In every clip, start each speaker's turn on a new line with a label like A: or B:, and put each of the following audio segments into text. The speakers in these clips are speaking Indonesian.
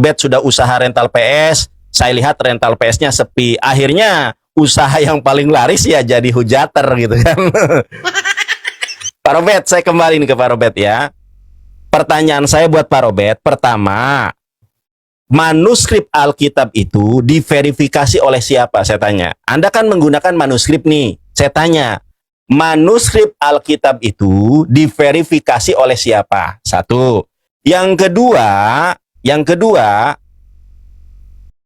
A: Bet sudah usaha rental PS, saya lihat rental PS-nya sepi. Akhirnya usaha yang paling laris ya jadi hujater gitu kan. Pak Robert, saya kembali nih ke Pak Robert ya. Pertanyaan saya buat Pak Robert, pertama, manuskrip Alkitab itu diverifikasi oleh siapa? Saya tanya. Anda kan menggunakan manuskrip nih. Saya tanya, manuskrip Alkitab itu diverifikasi oleh siapa? Satu. Yang kedua,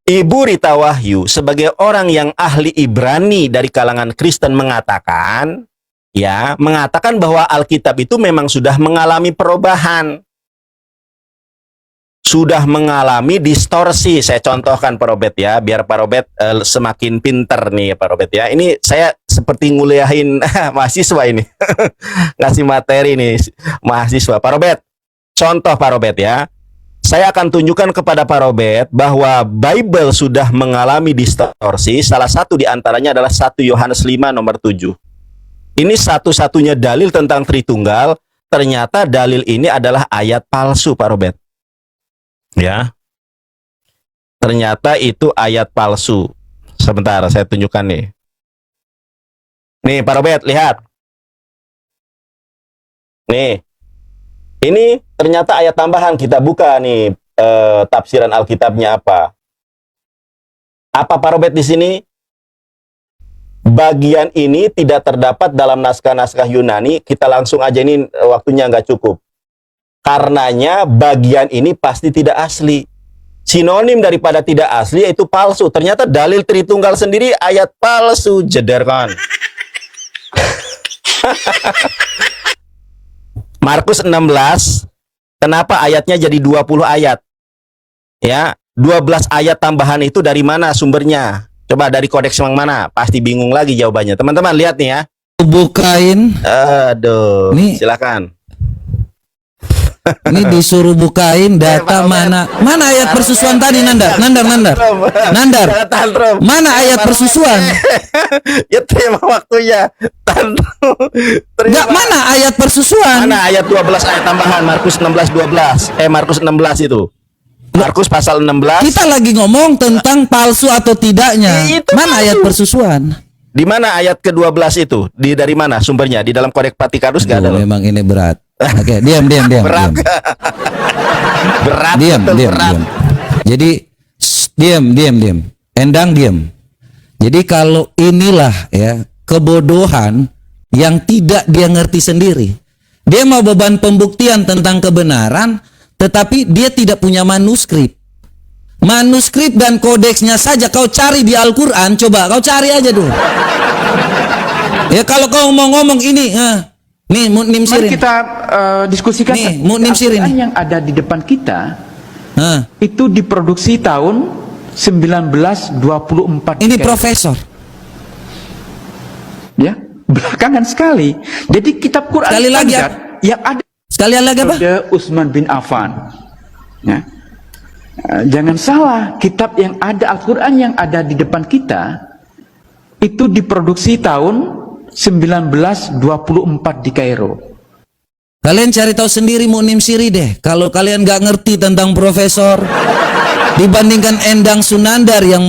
A: Ibu Rita Wahyu sebagai orang yang ahli Ibrani dari kalangan Kristen mengatakan bahwa Alkitab itu memang sudah mengalami perubahan. Sudah mengalami distorsi. Saya contohkan Pak Robert ya, biar Pak Robert semakin pinter nih Pak Robert ya. Ini saya seperti nguliahin mahasiswa ini. Ngasih materi nih mahasiswa. Pak Robert, contoh Pak Robert ya. Saya akan tunjukkan kepada Pak Robert bahwa Bible sudah mengalami distorsi. Salah satu di antaranya adalah 1 Yohanes 5 nomor 7. Ini satu-satunya dalil tentang Tritunggal. Ternyata dalil ini adalah ayat palsu Pak Robert. Ya. Ternyata itu ayat palsu. Sebentar, saya tunjukkan nih. Nih Pak Robert, lihat. Nih. Ini ternyata ayat tambahan. Kita buka nih tafsiran Alkitabnya apa. Apa Pak Robert di sini? Bagian ini tidak terdapat dalam naskah-naskah Yunani. Kita langsung aja, ini waktunya nggak cukup. Karenanya bagian ini pasti tidak asli. Sinonim daripada tidak asli yaitu palsu. Ternyata dalil Tritunggal sendiri ayat palsu. Jeder kan. Markus 16, kenapa ayatnya jadi 20 ayat? Ya, 12 ayat tambahan itu dari mana sumbernya? Coba dari kodeks yang mana? Pasti bingung lagi jawabannya. Teman-teman lihat nih ya.
B: Bukain.
A: Aduh,
B: nih,
A: silakan.
B: Ini disuruh bukain data mana ayat persusuan tadi Nandar. Mana ayat persusuan?
A: Ya terima waktunya.
B: Enggak, mana ayat persusuan?
A: Mana ayat 12 ayat tambahan Markus 16:12. Markus 16 itu. Markus pasal 16.
B: Kita lagi ngomong tentang palsu atau tidaknya. Mana ayat persusuan?
A: Di mana ayat ke-12 itu? Dari mana sumbernya? Di dalam Kodeks Vatikanus enggak ada loh.
B: Memang ini berat. Oke, diam.
A: Berat. Berat.
B: Diam. Jadi diam. Endang diam. Jadi kalau inilah ya kebodohan yang tidak dia ngerti sendiri. Dia mau beban pembuktian tentang kebenaran, tetapi dia tidak punya manuskrip. Manuskrip dan kodeksnya saja kau cari di Al-Quran. Coba kau cari aja dulu. Ya kalau kau mau ngomong ini, nih Mu'nim Sirin.
C: Mari kita diskusikan
B: nih Mu'nim Sirin
C: yang ada di depan kita. Itu diproduksi tahun 1924.
B: Ini profesor.
C: Ya, belakangan sekali. Jadi kitab Quran
B: sekali lagi
C: yang ada.
B: Sekali lagi apa?
C: Utsman bin Affan. Ya. Jangan salah, kitab yang ada, Al-Quran yang ada di depan kita itu diproduksi tahun 1924 di Kairo.
B: Kalian cari tahu sendiri Mu'nim Siri deh. Kalau kalian nggak ngerti tentang profesor, dibandingkan Endang Sunandar yang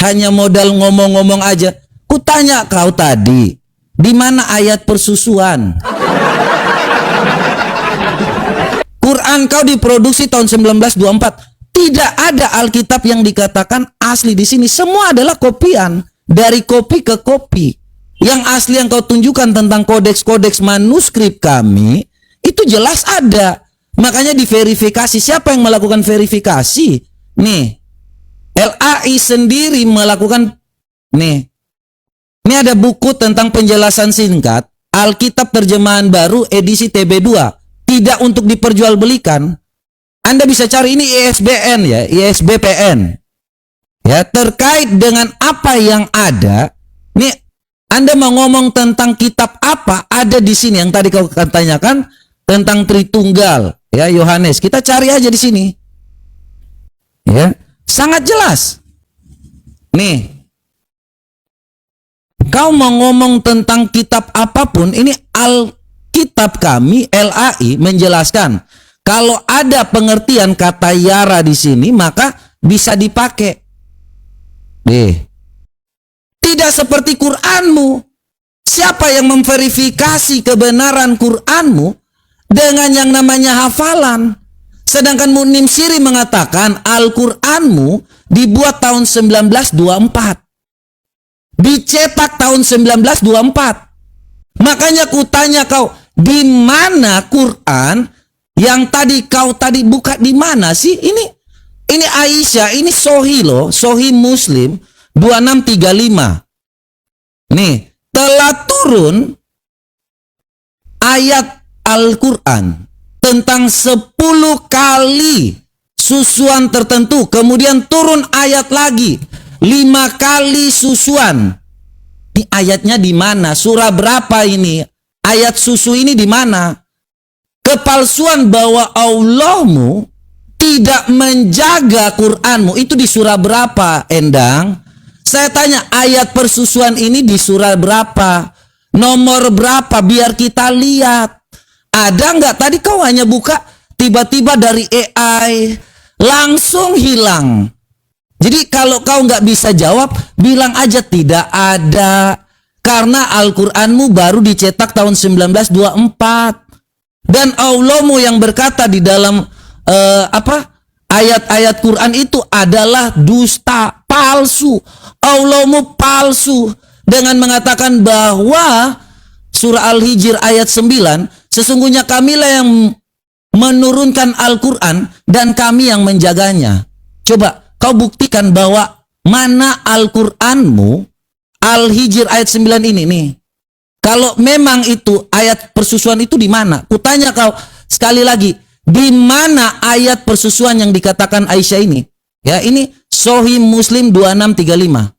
B: hanya modal ngomong-ngomong aja. Kutanya kau tadi, di mana ayat persusuan? Quran kau diproduksi tahun 1924. Tidak ada Alkitab yang dikatakan asli di sini. Semua adalah kopian dari kopi ke kopi. Yang asli yang kau tunjukkan tentang kodeks-kodeks manuskrip kami itu jelas ada. Makanya diverifikasi. Siapa yang melakukan verifikasi? Nih, LAI sendiri melakukan. Nih, ini ada buku tentang penjelasan singkat Alkitab terjemahan baru edisi TB2. Tidak untuk diperjualbelikan. Anda bisa cari ini ISBN ya, ISBPN. Ya, terkait dengan apa yang ada. Nih, Anda mau ngomong tentang kitab apa ada di sini yang tadi kau tanyakan tentang Tritunggal, ya Yohanes. Kita cari aja di sini. Ya, sangat jelas. Nih. Kau mau ngomong tentang kitab apapun, ini Alkitab kami LAI menjelaskan Kalau ada pengertian kata yara di sini, maka bisa dipakai. Tidak seperti Qur'anmu. Siapa yang memverifikasi kebenaran Qur'anmu dengan yang namanya hafalan? Sedangkan Munim Siri mengatakan Al-Qur'anmu dibuat tahun 1924. Dicetak tahun 1924. Makanya kutanya kau, di mana Quran yang tadi kau tadi buka, di mana sih? Ini Aisyah, ini Sahih loh, Sahih Muslim 2635. Nih, telah turun ayat Al-Qur'an tentang 10 kali susuan tertentu, kemudian turun ayat lagi 5 kali susuan. Ini ayatnya di mana? Surah berapa ini? Ayat susu ini di mana? Kepalsuan bahwa Allahmu tidak menjaga Qur'anmu itu di surah berapa, Endang? Saya tanya, ayat persusuan ini di surah berapa? Nomor berapa? Biar kita lihat. Ada nggak? Tadi kau hanya buka, tiba-tiba dari AI langsung hilang. Jadi kalau kau nggak bisa jawab, bilang aja tidak ada. Karena Al-Qur'anmu baru dicetak tahun 1924. Dan Allahmu yang berkata di dalam ayat-ayat Quran itu adalah dusta, palsu. Allahmu palsu dengan mengatakan bahwa surah Al-Hijr ayat 9, sesungguhnya kamilah yang menurunkan Al-Quran dan kami yang menjaganya. Coba kau buktikan bahwa mana Al-Quranmu, Al-Hijr ayat 9 ini nih. Kalau memang itu ayat persusuan itu di mana? Kutanya kau sekali lagi, di mana ayat persusuan yang dikatakan Aisyah ini? Ya, ini Sahih Muslim 2635.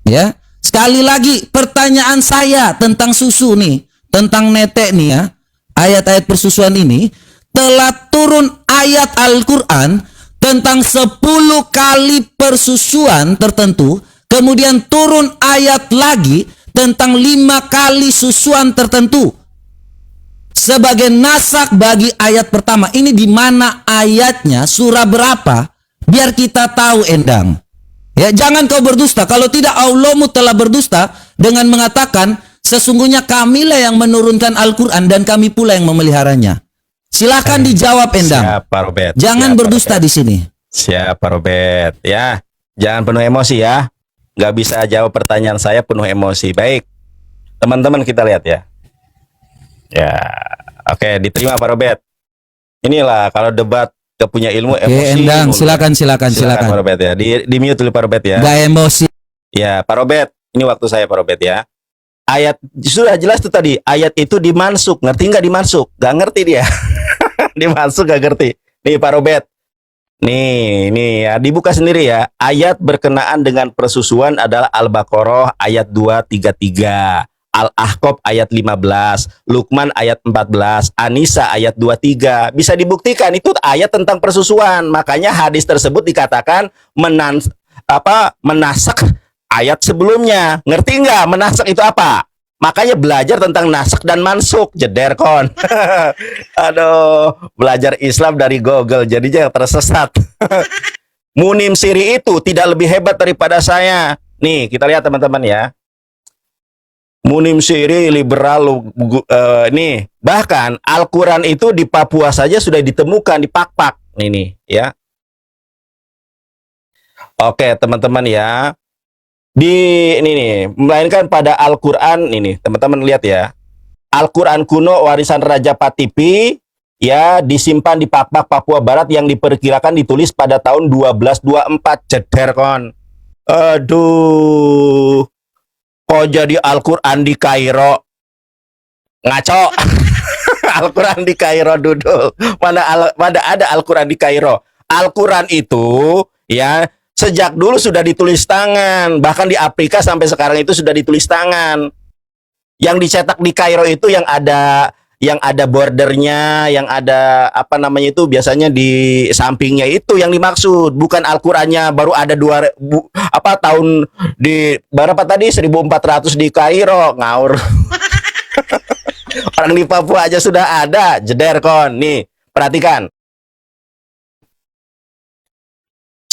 B: Ya, sekali lagi pertanyaan saya tentang susu nih, tentang netek nih ya. Ayat-ayat persusuan ini telah turun ayat Al-Qur'an tentang 10 kali persusuan tertentu, kemudian turun ayat lagi tentang 5 kali susuan tertentu sebagai nasak bagi ayat pertama. Ini di mana ayatnya, surah berapa? Biar kita tahu, Endang. Ya, jangan kau berdusta. Kalau tidak, Allahmu telah berdusta dengan mengatakan sesungguhnya kamilah yang menurunkan Al-Quran dan kami pula yang memeliharanya. Silakan dijawab, Endang.
A: Siap, Pak Robert.
B: Jangan
A: Siap,
B: berdusta
A: Robert.
B: di sini.
A: Siap, Pak Robert. Ya, jangan penuh emosi ya. Nggak bisa jawab pertanyaan saya penuh emosi. Baik, teman-teman kita lihat ya. Ya, oke, diterima Pak Robert. Inilah kalau debat gak punya ilmu,
B: Oke,
A: emosi.
B: Endang, silakan
A: Pak Robert ya. Di mute dulu Pak Robert ya.
B: Gak emosi.
A: Ya, Pak Robert, ini waktu saya Pak Robert ya. Ayat sudah jelas tuh tadi. Ayat itu dimansuk, ngerti nggak dimansuk? Gak ngerti dia. Dimansuk gak ngerti. Nih Pak Robert. Nih ya, dibuka sendiri ya. Ayat berkenaan dengan persusuan adalah Al-Baqarah ayat 233, Al-Ahqaf ayat 15, Luqman ayat 14, An-Nisa ayat 23. Bisa dibuktikan itu ayat tentang persusuan. Makanya hadis tersebut dikatakan menasak ayat sebelumnya. Ngerti nggak menasak itu apa? Makanya belajar tentang nasak dan mansuk, jeder kon. Aduh, belajar Islam dari Google jadinya tersesat. Munim Siri itu tidak lebih hebat daripada saya. Nih, kita lihat teman-teman ya. Munim Siri liberal nih, bahkan Al-Qur'an itu di Papua saja sudah ditemukan di Pak-Pak. Nih ya. Oke, teman-teman ya. Ini nih, melainkan pada Al-Qur'an ini, teman-teman lihat ya. Al-Qur'an kuno warisan Raja Patipi ya disimpan di Pak-Pak Papua Barat yang diperkirakan ditulis pada tahun 1224, jeder kon. Aduh. Kok jadi Al-Qur'an di Kairo? Ngaco. Al-Qur'an di Kairo dudul. Mana ada Al-Qur'an di Kairo? Al-Qur'an itu ya sejak dulu sudah ditulis tangan, bahkan di Afrika sampai sekarang itu sudah ditulis tangan. Yang dicetak di Kairo itu yang ada bordernya, yang ada apa namanya itu biasanya di sampingnya itu yang dimaksud, bukan Al-Qur'annya baru ada tahun di berapa tadi 1400 di Kairo, ngawur. Orang di Papua aja sudah ada, jeder kon. Nih, perhatikan.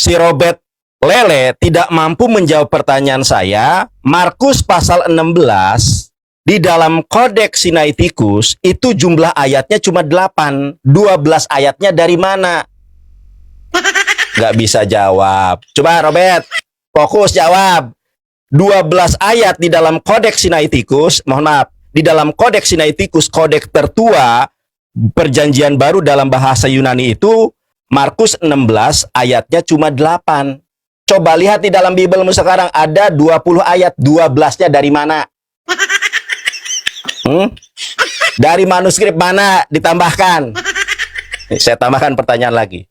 A: si Robert Lele tidak mampu menjawab pertanyaan saya, Markus pasal 16 di dalam Kodeks Sinaiticus itu jumlah ayatnya cuma 8. 12 ayatnya dari mana? Nggak bisa jawab. Coba Robert, fokus jawab. 12 ayat di dalam Kodeks Sinaiticus, mohon maaf, di dalam Kodeks Sinaiticus, kodeks tertua Perjanjian Baru dalam bahasa Yunani itu, Markus 16 ayatnya cuma 8. Coba lihat di dalam Bibelmu sekarang ada 20 ayat, 12-nya dari mana? Dari manuskrip mana ditambahkan? Nih, saya tambahkan pertanyaan lagi.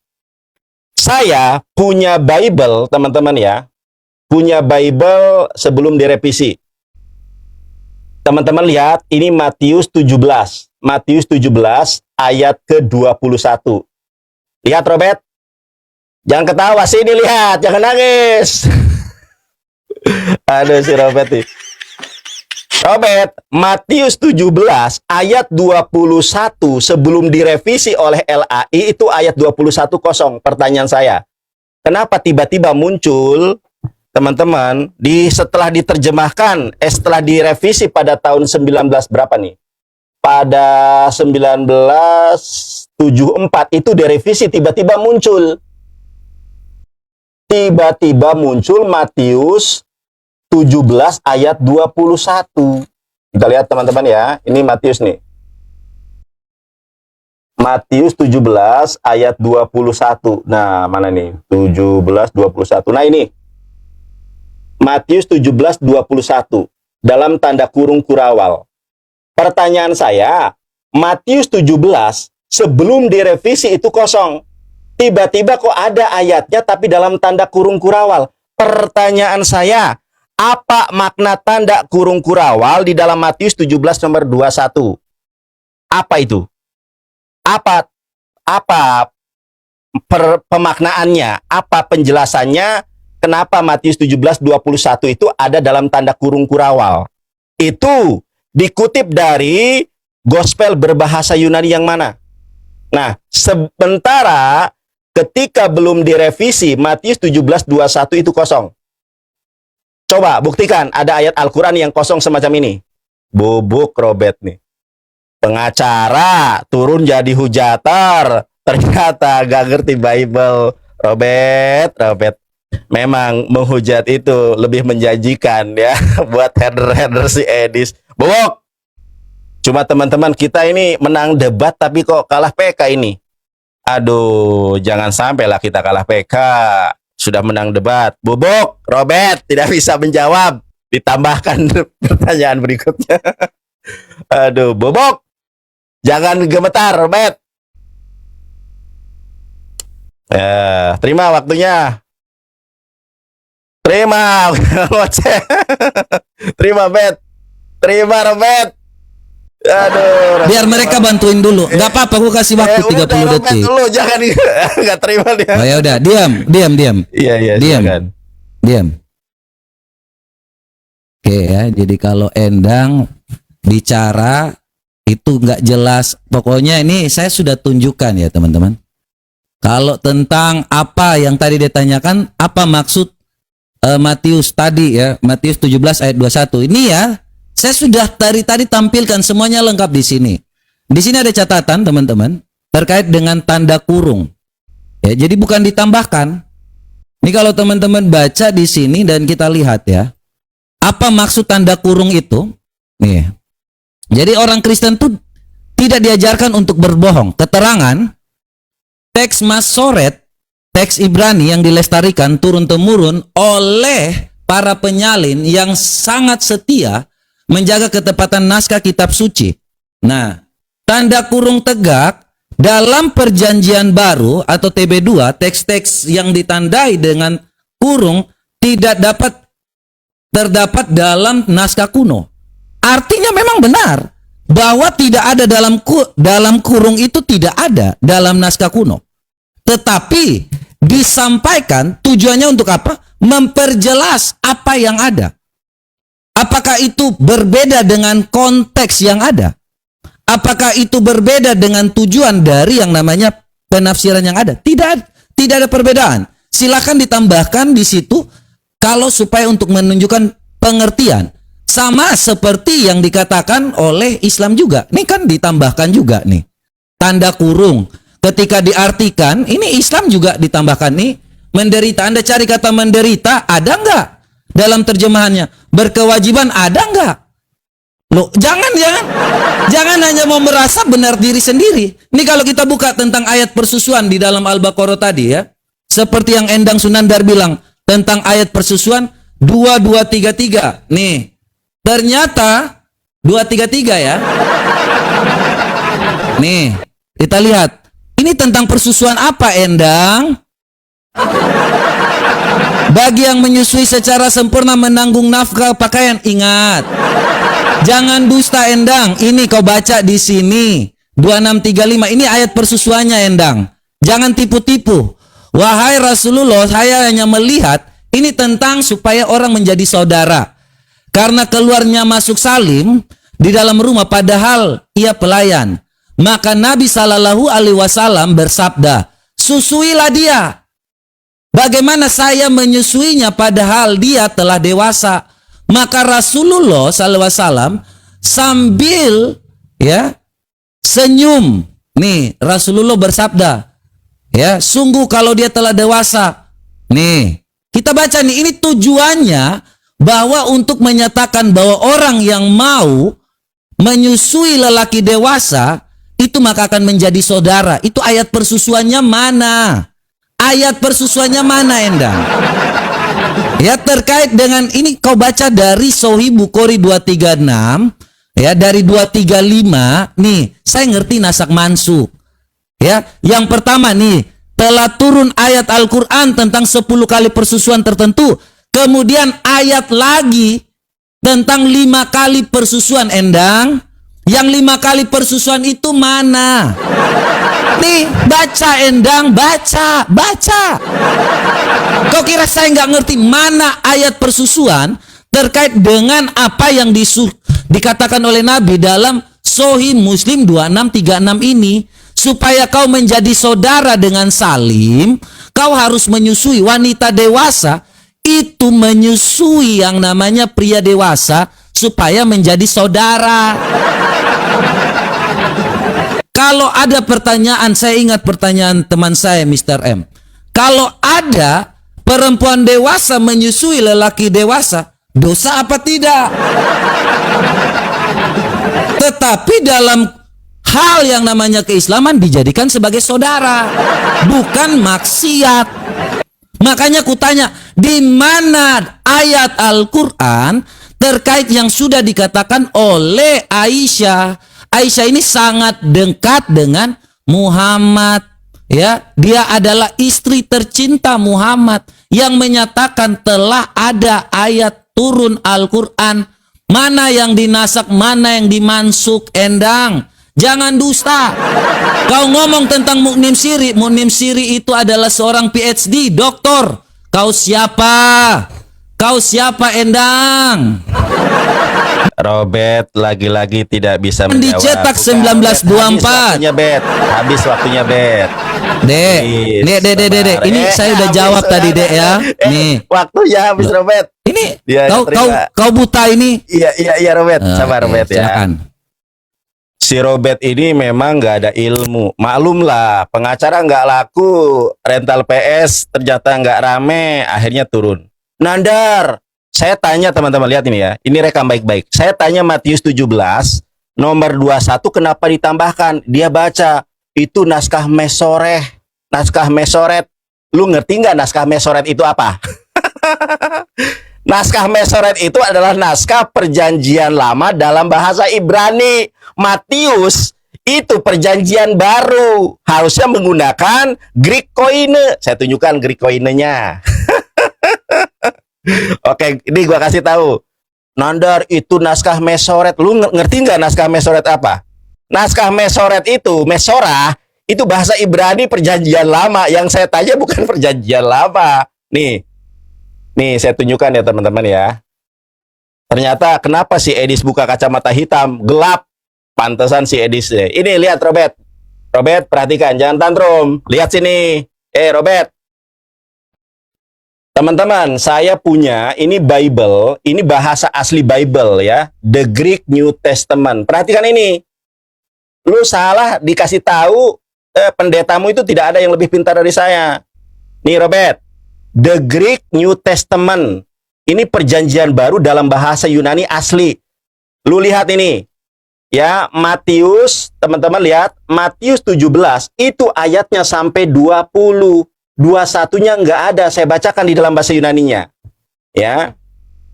A: Saya punya Bible, teman-teman ya. Punya Bible sebelum direvisi. Teman-teman lihat, ini Matius 17. Matius 17 ayat ke-21. Lihat Robert. Jangan ketawa, sini lihat, jangan nangis. Aduh si Robert nih. Robert, Matius 17 ayat 21 sebelum direvisi oleh LAI itu ayat 21 kosong. Pertanyaan saya, kenapa tiba-tiba muncul, teman-teman, setelah diterjemahkan, setelah direvisi pada tahun 19 berapa nih? Pada 1974 itu direvisi, tiba-tiba muncul. Tiba-tiba muncul Matius 17 ayat 21. Kita lihat teman-teman ya. Ini Matius nih. Matius 17 ayat 21. Nah, mana nih? 17 21. Nah, ini. Matius 17 21 dalam tanda kurung kurawal. Pertanyaan saya, Matius 17 sebelum direvisi itu kosong. Tiba-tiba kok ada ayatnya tapi dalam tanda kurung kurawal. Pertanyaan saya, apa makna tanda kurung kurawal di dalam Matius 17 nomor 21? Apa itu? Apa pemaknaannya? Apa penjelasannya? Kenapa Matius 17 21 itu ada dalam tanda kurung kurawal? Itu dikutip dari Gospel berbahasa Yunani yang mana? Nah, sementara ketika belum direvisi, Matius 17:21 itu kosong. Coba buktikan ada ayat Al-Quran yang kosong semacam ini. Bubuk Robert nih. Pengacara turun jadi hujatar. Ternyata gak ngerti Bible. Robert. Memang menghujat itu lebih menjanjikan ya buat header si Edis. Bubuk. Cuma teman-teman kita ini menang debat tapi kok kalah PK ini. Aduh, jangan sampailah kita kalah PK. Sudah menang debat. Bubuk, Robert tidak bisa menjawab. Ditambahkan pertanyaan berikutnya. Aduh, Bubuk. Jangan gemetar, Robert. Terima waktunya. Terima. Terima, Bet. Terima, Robert. Aduh.
B: Biar mereka bantuin dulu. Enggak apa-apa, aku kasih waktu 30 detik.
A: Dulu, jangan enggak terima dia.
B: Oh, ya udah, diam.
A: Iya,
B: Diam. Oke ya, jadi kalau Endang bicara itu nggak jelas. Pokoknya ini saya sudah tunjukkan ya teman-teman. Kalau tentang apa yang tadi ditanyakan, apa maksud Matius tadi ya, Matius 17 ayat 21. Ini ya, saya sudah tadi tampilkan semuanya lengkap di sini. Di sini ada catatan teman-teman terkait dengan tanda kurung. Ya, jadi bukan ditambahkan. Ini kalau teman-teman baca di sini dan kita lihat ya, apa maksud tanda kurung itu? Nih. Jadi orang Kristen tuh tidak diajarkan untuk berbohong. Keterangan teks Masoret, teks Ibrani yang dilestarikan turun-temurun oleh para penyalin yang sangat setia menjaga ketepatan naskah kitab suci. Nah, tanda kurung tegak dalam perjanjian baru atau TB2, teks-teks yang ditandai dengan kurung tidak terdapat dalam naskah kuno. Artinya memang benar bahwa tidak ada dalam kurung itu tidak ada dalam naskah kuno. Tetapi disampaikan tujuannya untuk apa? Memperjelas apa yang ada. Apakah itu berbeda dengan konteks yang ada? Apakah itu berbeda dengan tujuan dari yang namanya penafsiran yang ada? Tidak ada perbedaan. silakan ditambahkan di situ kalau supaya untuk menunjukkan pengertian. Sama seperti yang dikatakan oleh Islam juga. Ini kan ditambahkan juga nih. Tanda kurung. Ketika diartikan, ini Islam juga ditambahkan nih. Menderita. Anda cari kata menderita, ada nggak dalam terjemahannya? Berkewajiban, ada nggak? Loh, jangan. Jangan hanya mau merasa benar diri sendiri. Ini kalau kita buka tentang ayat persusuan di dalam Al-Baqarah tadi ya. Seperti yang Endang Sunandar bilang tentang ayat persusuan 2233. Nih. Ternyata 233 ya. Nih, kita lihat. Ini tentang persusuan apa, Endang? Bagi yang menyusui secara sempurna menanggung nafkah pakaian, ingat. Jangan dusta, Endang. Ini kau baca di sini 2635. Ini ayat persusuannya, Endang. Jangan tipu-tipu. Wahai Rasulullah, saya hanya melihat ini tentang supaya orang menjadi saudara. Karena keluarnya masuk Salim di dalam rumah padahal ia pelayan. Maka Nabi Shallallahu Alaihi Wasallam bersabda, susuilah dia. Bagaimana saya menyusuinya padahal dia telah dewasa? Maka Rasulullah Sallallahu Alaihi Wasallam sambil ya senyum. Nih Rasulullah bersabda, ya sungguh kalau dia telah dewasa. Nih kita baca nih, ini tujuannya bahwa untuk menyatakan bahwa orang yang mau menyusui lelaki dewasa itu maka akan menjadi saudara. Itu ayat persusuannya mana? Ayat persusuannya mana, Endang? Ya terkait dengan ini kau baca dari Sahih Bukhari 236 ya, dari 235. Nih saya ngerti nasak mansuk ya. Yang pertama nih, telah turun ayat Al-Quran tentang 10 kali persusuan tertentu. Kemudian ayat lagi tentang 5 kali persusuan, Endang. Yang 5 kali persusuan itu mana? Nih, baca, Endang, baca. Kau kira saya nggak ngerti mana ayat persusuan terkait dengan apa yang dikatakan oleh Nabi dalam Sahih Muslim 2636 ini? Supaya kau menjadi saudara dengan Salim, kau harus menyusui wanita dewasa. Itu menyusui yang namanya pria dewasa supaya menjadi saudara. Kalau ada pertanyaan, saya ingat pertanyaan teman saya Mr. M. Kalau ada perempuan dewasa menyusui lelaki dewasa, dosa apa tidak? Tetapi dalam hal yang namanya keislaman dijadikan sebagai saudara, bukan maksiat. Makanya kutanya, di mana ayat Al-Quran terkait yang sudah dikatakan oleh Aisyah? Aisyah ini sangat dekat dengan Muhammad. Ya, dia adalah istri tercinta Muhammad yang menyatakan telah ada ayat turun Al-Quran. Mana yang dinasak, mana yang dimansuk, Endang. Jangan dusta. Kau ngomong tentang Muknim Siri. Muknim Siri itu adalah seorang PhD, doktor. Kau siapa? Kau siapa, Endang?
A: Robert lagi-lagi tidak bisa menjawab.
B: Dicetak
A: Bukan,
B: 1924.
A: Habis waktunya, Bet.
B: Dek. Dek. Ini saya udah jawab tadi, Dek ya. Nih.
A: Waktunya habis, Robert.
B: Ini
A: Dia
B: kau buta ini.
A: Iya, Robert. Sabar, Robert ya.
B: Silakan.
A: Si Robert ini memang nggak ada ilmu. Maklum lah, pengacara nggak laku, rental PS ternyata nggak rame, akhirnya turun. Nandar, saya tanya teman-teman, lihat ini ya, ini rekam baik-baik. Saya tanya Matius 17, nomor 21 kenapa ditambahkan? Dia baca, itu naskah mesoreh, naskah mesoret. Lu ngerti nggak naskah mesoret itu apa? Naskah mesoret itu adalah naskah perjanjian lama dalam bahasa Ibrani. Matius itu perjanjian baru, harusnya menggunakan Greek koine. Saya tunjukkan Greek koinenya. Oke, ini gua kasih tahu. Nandar, itu naskah mesoret. Lu ngerti nggak naskah mesoret apa? Naskah mesoret itu, mesorah, itu bahasa Ibrani perjanjian lama. Yang saya tanya bukan perjanjian lama. Nih saya tunjukkan ya teman-teman ya. Ternyata kenapa si Edis buka kacamata hitam? Gelap. Pantesan si Edis. Ini lihat Robert. Robert perhatikan, jangan tantrum. Lihat sini. Robert. Teman-teman, saya punya ini Bible, ini bahasa asli Bible ya, The Greek New Testament. Perhatikan ini. Lu salah dikasih tahu pendetamu itu tidak ada yang lebih pintar dari saya. Nih Robert, The Greek New Testament. Ini perjanjian baru dalam bahasa Yunani asli. Lu lihat ini. Ya, Matius, teman-teman lihat, Matius 17 itu ayatnya sampai 20. 21-nya nggak ada, saya bacakan di dalam bahasa Yunaninya. Ya.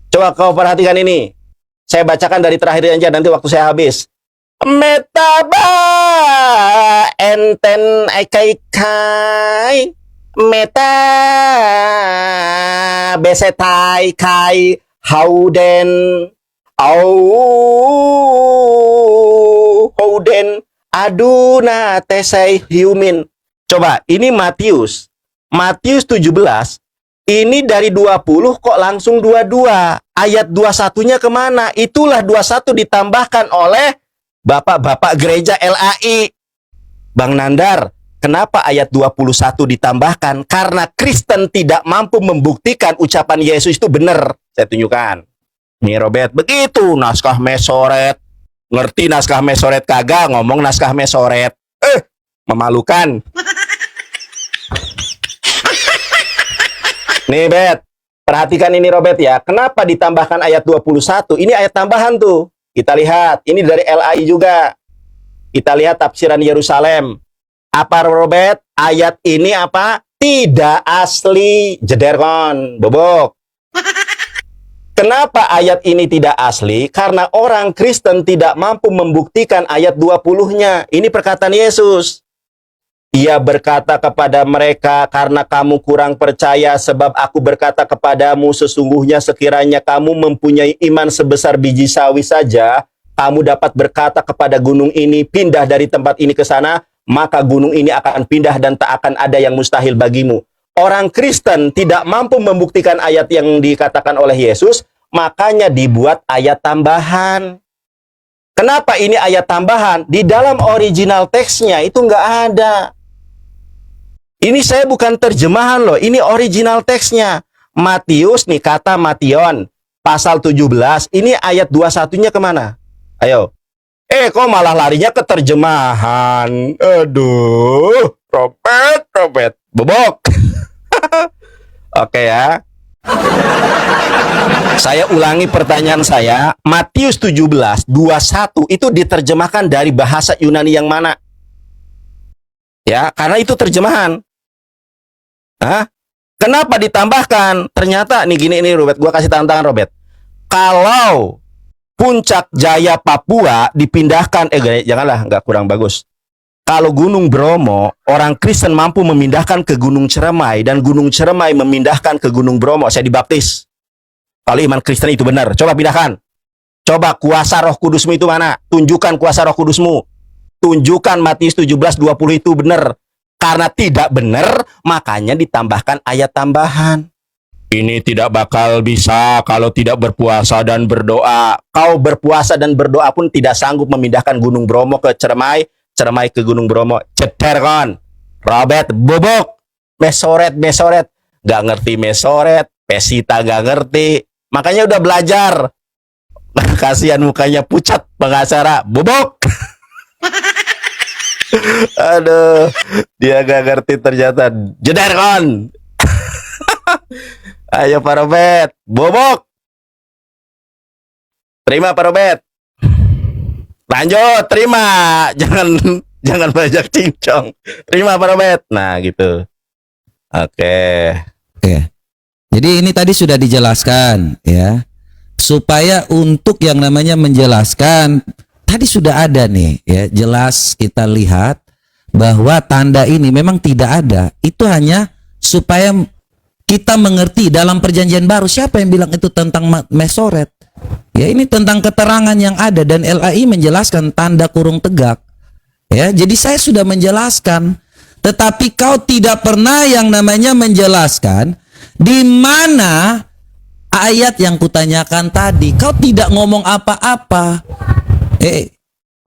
A: Coba kau perhatikan ini. Saya bacakan dari terakhir aja, nanti waktu saya habis. Metaba enten kai meta besetai kai hauden hauden aduna tesai humin. Coba, ini Matius 17, ini dari 20 kok langsung 22. Ayat 21-nya kemana? Itulah 21 ditambahkan oleh bapak-bapak gereja LAI. Bang Nandar, kenapa ayat 21 ditambahkan? Karena Kristen tidak mampu membuktikan ucapan Yesus itu benar. Saya tunjukkan. Nih Robert, begitu naskah Mesoret. Ngerti naskah Mesoret kagak? Ngomong naskah Mesoret. Memalukan. Nih Bet, perhatikan ini Robert ya. Kenapa ditambahkan ayat 21? Ini ayat tambahan tuh. Kita lihat, ini dari LAI juga. Kita lihat tafsiran Yerusalem. Apa Robert? Ayat ini apa? Tidak asli. Jederkon, bobok. Kenapa ayat ini tidak asli? Karena orang Kristen tidak mampu membuktikan ayat 20-nya. Ini perkataan Yesus. Ia berkata kepada mereka, karena kamu kurang percaya, sebab aku berkata kepadamu, sesungguhnya sekiranya kamu mempunyai iman sebesar biji sawi saja, kamu dapat berkata kepada gunung ini, pindah dari tempat ini ke sana, maka gunung ini akan pindah dan tak akan ada yang mustahil bagimu. Orang Kristen tidak mampu membuktikan ayat yang dikatakan oleh Yesus, makanya dibuat ayat tambahan. Kenapa ini ayat tambahan? Di dalam original teksnya itu nggak ada. Ini saya bukan terjemahan loh, ini original teksnya. Matius nih, kata Mation, pasal 17, ini ayat 21-nya kemana? Ayo. Kok malah larinya ke terjemahan? Aduh, Robert, bobok. Oke ya. Saya ulangi pertanyaan saya, Matius 17, 21 itu diterjemahkan dari bahasa Yunani yang mana? Ya, karena itu terjemahan. Hah? Kenapa ditambahkan? Ternyata nih gini Robert, gua kasih tantangan Robert. Kalau Puncak Jaya Papua dipindahkan, janganlah, nggak kurang bagus. Kalau Gunung Bromo, orang Kristen mampu memindahkan ke Gunung Ciremai dan Gunung Ciremai memindahkan ke Gunung Bromo, saya dibaptis. Kalau iman Kristen itu benar, coba pindahkan. Coba kuasa Roh Kudusmu itu mana? Tunjukkan kuasa Roh Kudusmu. Tunjukkan Matius 17, 20 itu benar. Karena tidak benar, makanya ditambahkan ayat tambahan. Ini tidak bakal bisa kalau tidak berpuasa dan berdoa. Kau berpuasa dan berdoa pun tidak sanggup memindahkan Gunung Bromo ke Ciremai, Ciremai ke Gunung Bromo. Ceder kon. Robert, bobok. Mesoret. Gak ngerti Mesoret. Pesita gak ngerti. Makanya udah belajar. Kasihan mukanya pucat pengacara. Bobok. Aduh, dia gak ngerti ternyata. Jeder kon. Ayo Pak Robert, bobok. Terima Pak Robert. Lanjut, terima. Jangan banyak cincong. Terima Pak Robert. Nah, gitu. Oke.
B: Jadi ini tadi sudah dijelaskan ya. Supaya untuk yang namanya menjelaskan, tadi sudah ada nih ya, jelas kita lihat bahwa tanda ini memang tidak ada. Itu hanya supaya kita mengerti dalam perjanjian baru. Siapa yang bilang itu tentang Mesoret? Ya, ini tentang keterangan yang ada dan LAI menjelaskan tanda kurung tegak. Ya, jadi saya sudah menjelaskan, tetapi kau tidak pernah yang namanya menjelaskan di mana ayat yang kutanyakan tadi. Kau tidak ngomong apa-apa.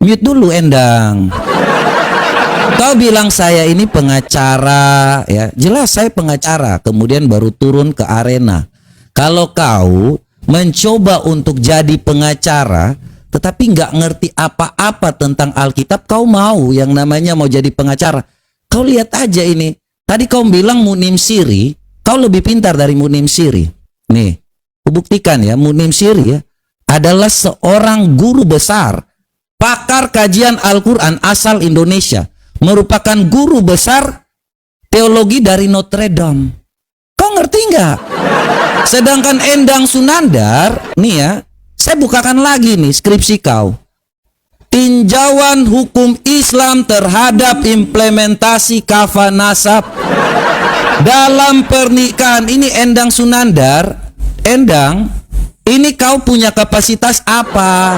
B: Mute dulu Endang. Kau bilang saya ini pengacara, ya jelas saya pengacara, kemudian baru turun ke arena. Kalau kau mencoba untuk jadi pengacara, tetapi nggak ngerti apa-apa tentang Alkitab, kau mau yang namanya mau jadi pengacara. Kau lihat aja ini, tadi kau bilang Munim Siri, kau lebih pintar dari Munim Siri. Nih, kubuktikan ya, Munim Siri ya adalah seorang guru besar, pakar kajian Al-Quran asal Indonesia, merupakan guru besar teologi dari Notre Dame. Kau ngerti nggak? Sedangkan Endang Sunandar, nih ya, saya bukakan lagi nih skripsi kau. Tinjauan hukum Islam terhadap implementasi kafah nasab dalam pernikahan. Ini Endang Sunandar. Endang, ini kau punya kapasitas apa?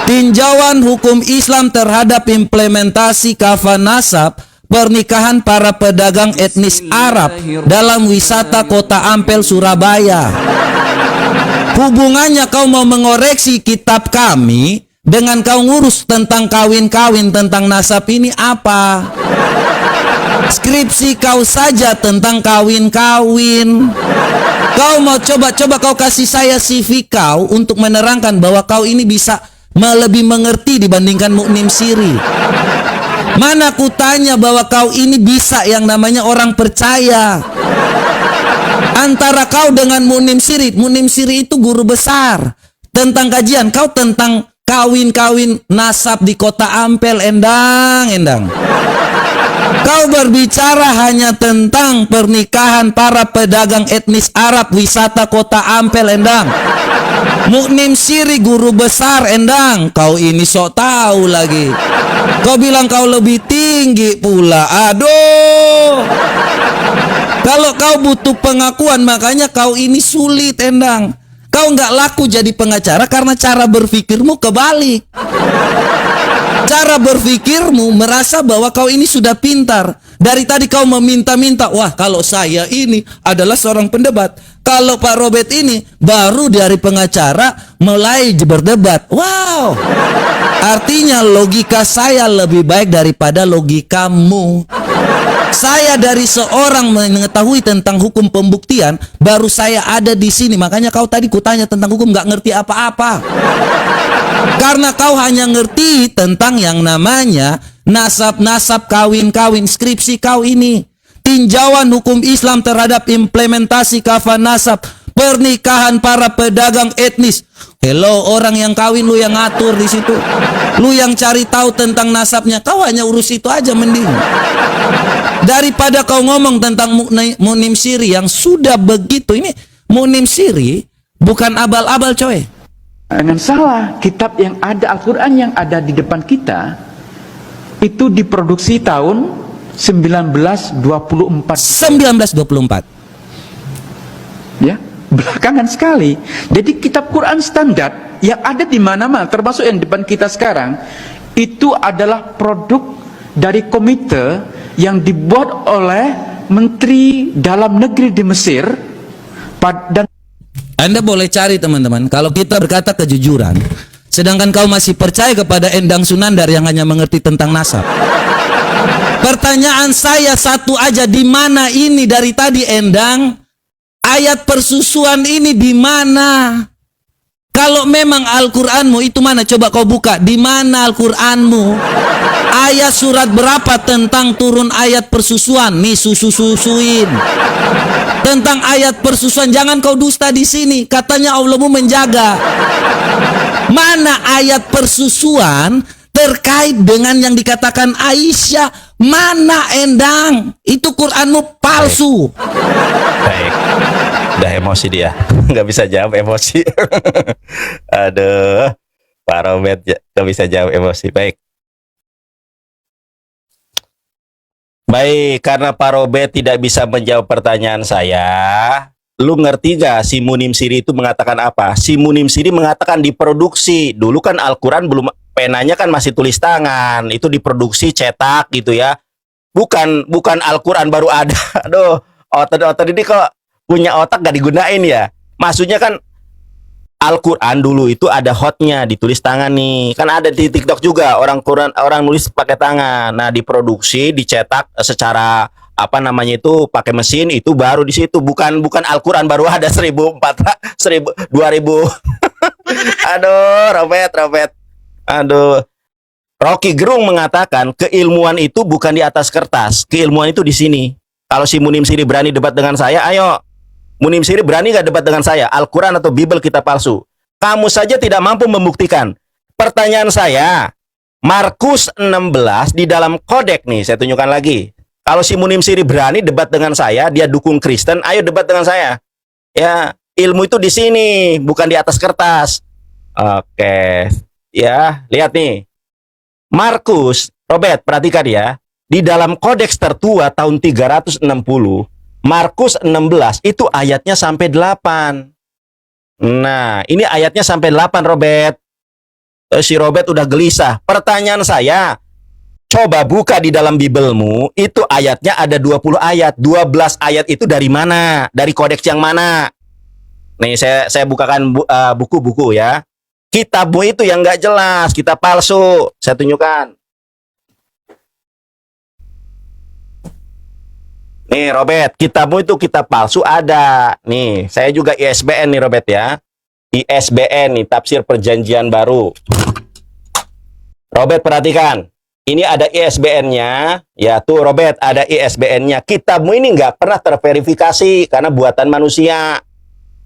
B: Tinjauan hukum Islam terhadap implementasi kafah nasab pernikahan para pedagang etnis Arab dalam wisata Kota Ampel, Surabaya. Hubungannya kau mau mengoreksi kitab kami dengan kau ngurus tentang kawin-kawin tentang nasab ini apa? Skripsi kau saja tentang kawin-kawin. Kau mau coba kau kasih saya CV kau untuk menerangkan bahwa kau ini bisa lebih mengerti dibandingkan Munim Siri. Mana ku tanya bahwa kau ini bisa yang namanya orang percaya. Antara kau dengan Munim Siri itu guru besar tentang kajian, kau tentang kawin-kawin nasab di Kota Ampel. Endang. Kau berbicara hanya tentang pernikahan para pedagang etnis Arab wisata Kota Ampel. Endang. Munim Siri guru besar. Endang, kau ini sok tahu lagi. Kau bilang kau lebih tinggi pula. Aduh. Kalau kau butuh pengakuan, makanya kau ini sulit. Endang, kau nggak laku jadi pengacara karena cara berpikirmu kebalik. Cara berpikirmu merasa bahwa kau ini sudah pintar. Dari tadi kau meminta-minta, wah kalau saya ini adalah seorang pendebat, kalau Pak Robert ini baru dari pengacara mulai berdebat. Wow, artinya logika saya lebih baik daripada logikamu. Saya dari seorang mengetahui tentang hukum pembuktian, baru saya ada di sini. Makanya kau tadi kutanya tentang hukum nggak ngerti apa-apa. Karena kau hanya ngerti tentang yang namanya nasab-nasab kawin-kawin. Skripsi kau ini tinjauan hukum Islam terhadap implementasi kafah nasab pernikahan para pedagang etnis. Hello, orang yang kawin lu yang ngatur di situ. Lu yang cari tahu tentang nasabnya. Kau hanya urus itu aja mending. Daripada kau ngomong tentang Munim Siri yang sudah begitu. Ini Munim Siri bukan abal-abal coy.
C: Dengan salah, kitab yang ada, Al-Quran yang ada di depan kita itu diproduksi tahun 1924.
B: 1924.
C: Ya, belakangan sekali. Jadi kitab Quran standar yang ada di mana-mana, termasuk yang di depan kita sekarang, itu adalah produk dari komite yang dibuat oleh Menteri Dalam Negeri di Mesir dan
B: Anda boleh cari teman-teman, kalau kita berkata kejujuran, sedangkan kau masih percaya kepada Endang Sunandar yang hanya mengerti tentang nasab. Pertanyaan saya satu aja, di mana ini dari tadi Endang? Ayat persusuan ini di mana? Kalau memang Al-Qur'anmu itu mana? Coba kau buka, di mana Al-Qur'anmu? Ayat surat berapa tentang turun ayat persusuan? Nih susu-susuin. Tentang ayat persusuan, jangan kau dusta di sini. Katanya Allahmu menjaga. Mana ayat persusuan terkait dengan yang dikatakan Aisyah? Mana Endang? Itu Qur'anmu palsu.
A: Baik. Udah emosi dia. Nggak bisa jawab emosi. Aduh. Pak Robert nggak bisa jawab emosi. Baik. Baik, karena Pak Robert tidak bisa menjawab pertanyaan saya, lu ngerti gak si Munim Siri itu mengatakan apa? Si Munim Siri mengatakan diproduksi. Dulu kan Al-Quran belum, penanya kan masih tulis tangan, itu diproduksi cetak gitu ya. Bukan Al-Quran baru ada. Aduh, otot ini kok punya otak gak digunain ya. Maksudnya kan Al-Quran dulu itu ada hotnya, ditulis tangan nih. Kan ada di TikTok juga orang Quran, orang nulis pakai tangan. Nah, diproduksi, dicetak secara apa namanya itu pakai mesin, itu baru di situ. Bukan Al-Quran baru ada 2000. Aduh, Robert. Aduh. Rocky Gerung mengatakan keilmuan itu bukan di atas kertas, keilmuan itu di sini. Kalau si Munim Siri berani debat dengan saya, ayo. Munim Siri berani gak debat dengan saya? Al-Quran atau Bible kitab palsu? Kamu saja tidak mampu membuktikan. Pertanyaan saya, Markus 16 di dalam kodek nih, saya tunjukkan lagi. Kalau si Munim Siri berani debat dengan saya, dia dukung Kristen, ayo debat dengan saya. Ya, ilmu itu di sini, bukan di atas kertas. Oke. Ya, lihat nih. Markus, Robert, perhatikan ya. Di dalam kodeks tertua tahun 360, Markus 16 itu ayatnya sampai 8. Nah, ini ayatnya sampai 8, Robert. Si Robert udah gelisah. Pertanyaan saya, coba buka di dalam Biblemu, itu ayatnya ada 20 ayat. 12 ayat itu dari mana? Dari kodeks yang mana? Nih, saya bukakan buku-buku ya. Kitabmu itu yang nggak jelas, kitab palsu. Saya tunjukkan. Nih Robert, kitabmu itu kitab palsu ada. Nih, saya juga ISBN nih Robert ya. ISBN nih, Tafsir Perjanjian Baru. Robert perhatikan. Ini ada ISBN-nya. Ya tuh Robert, ada ISBN-nya. Kitabmu ini nggak pernah terverifikasi karena buatan manusia.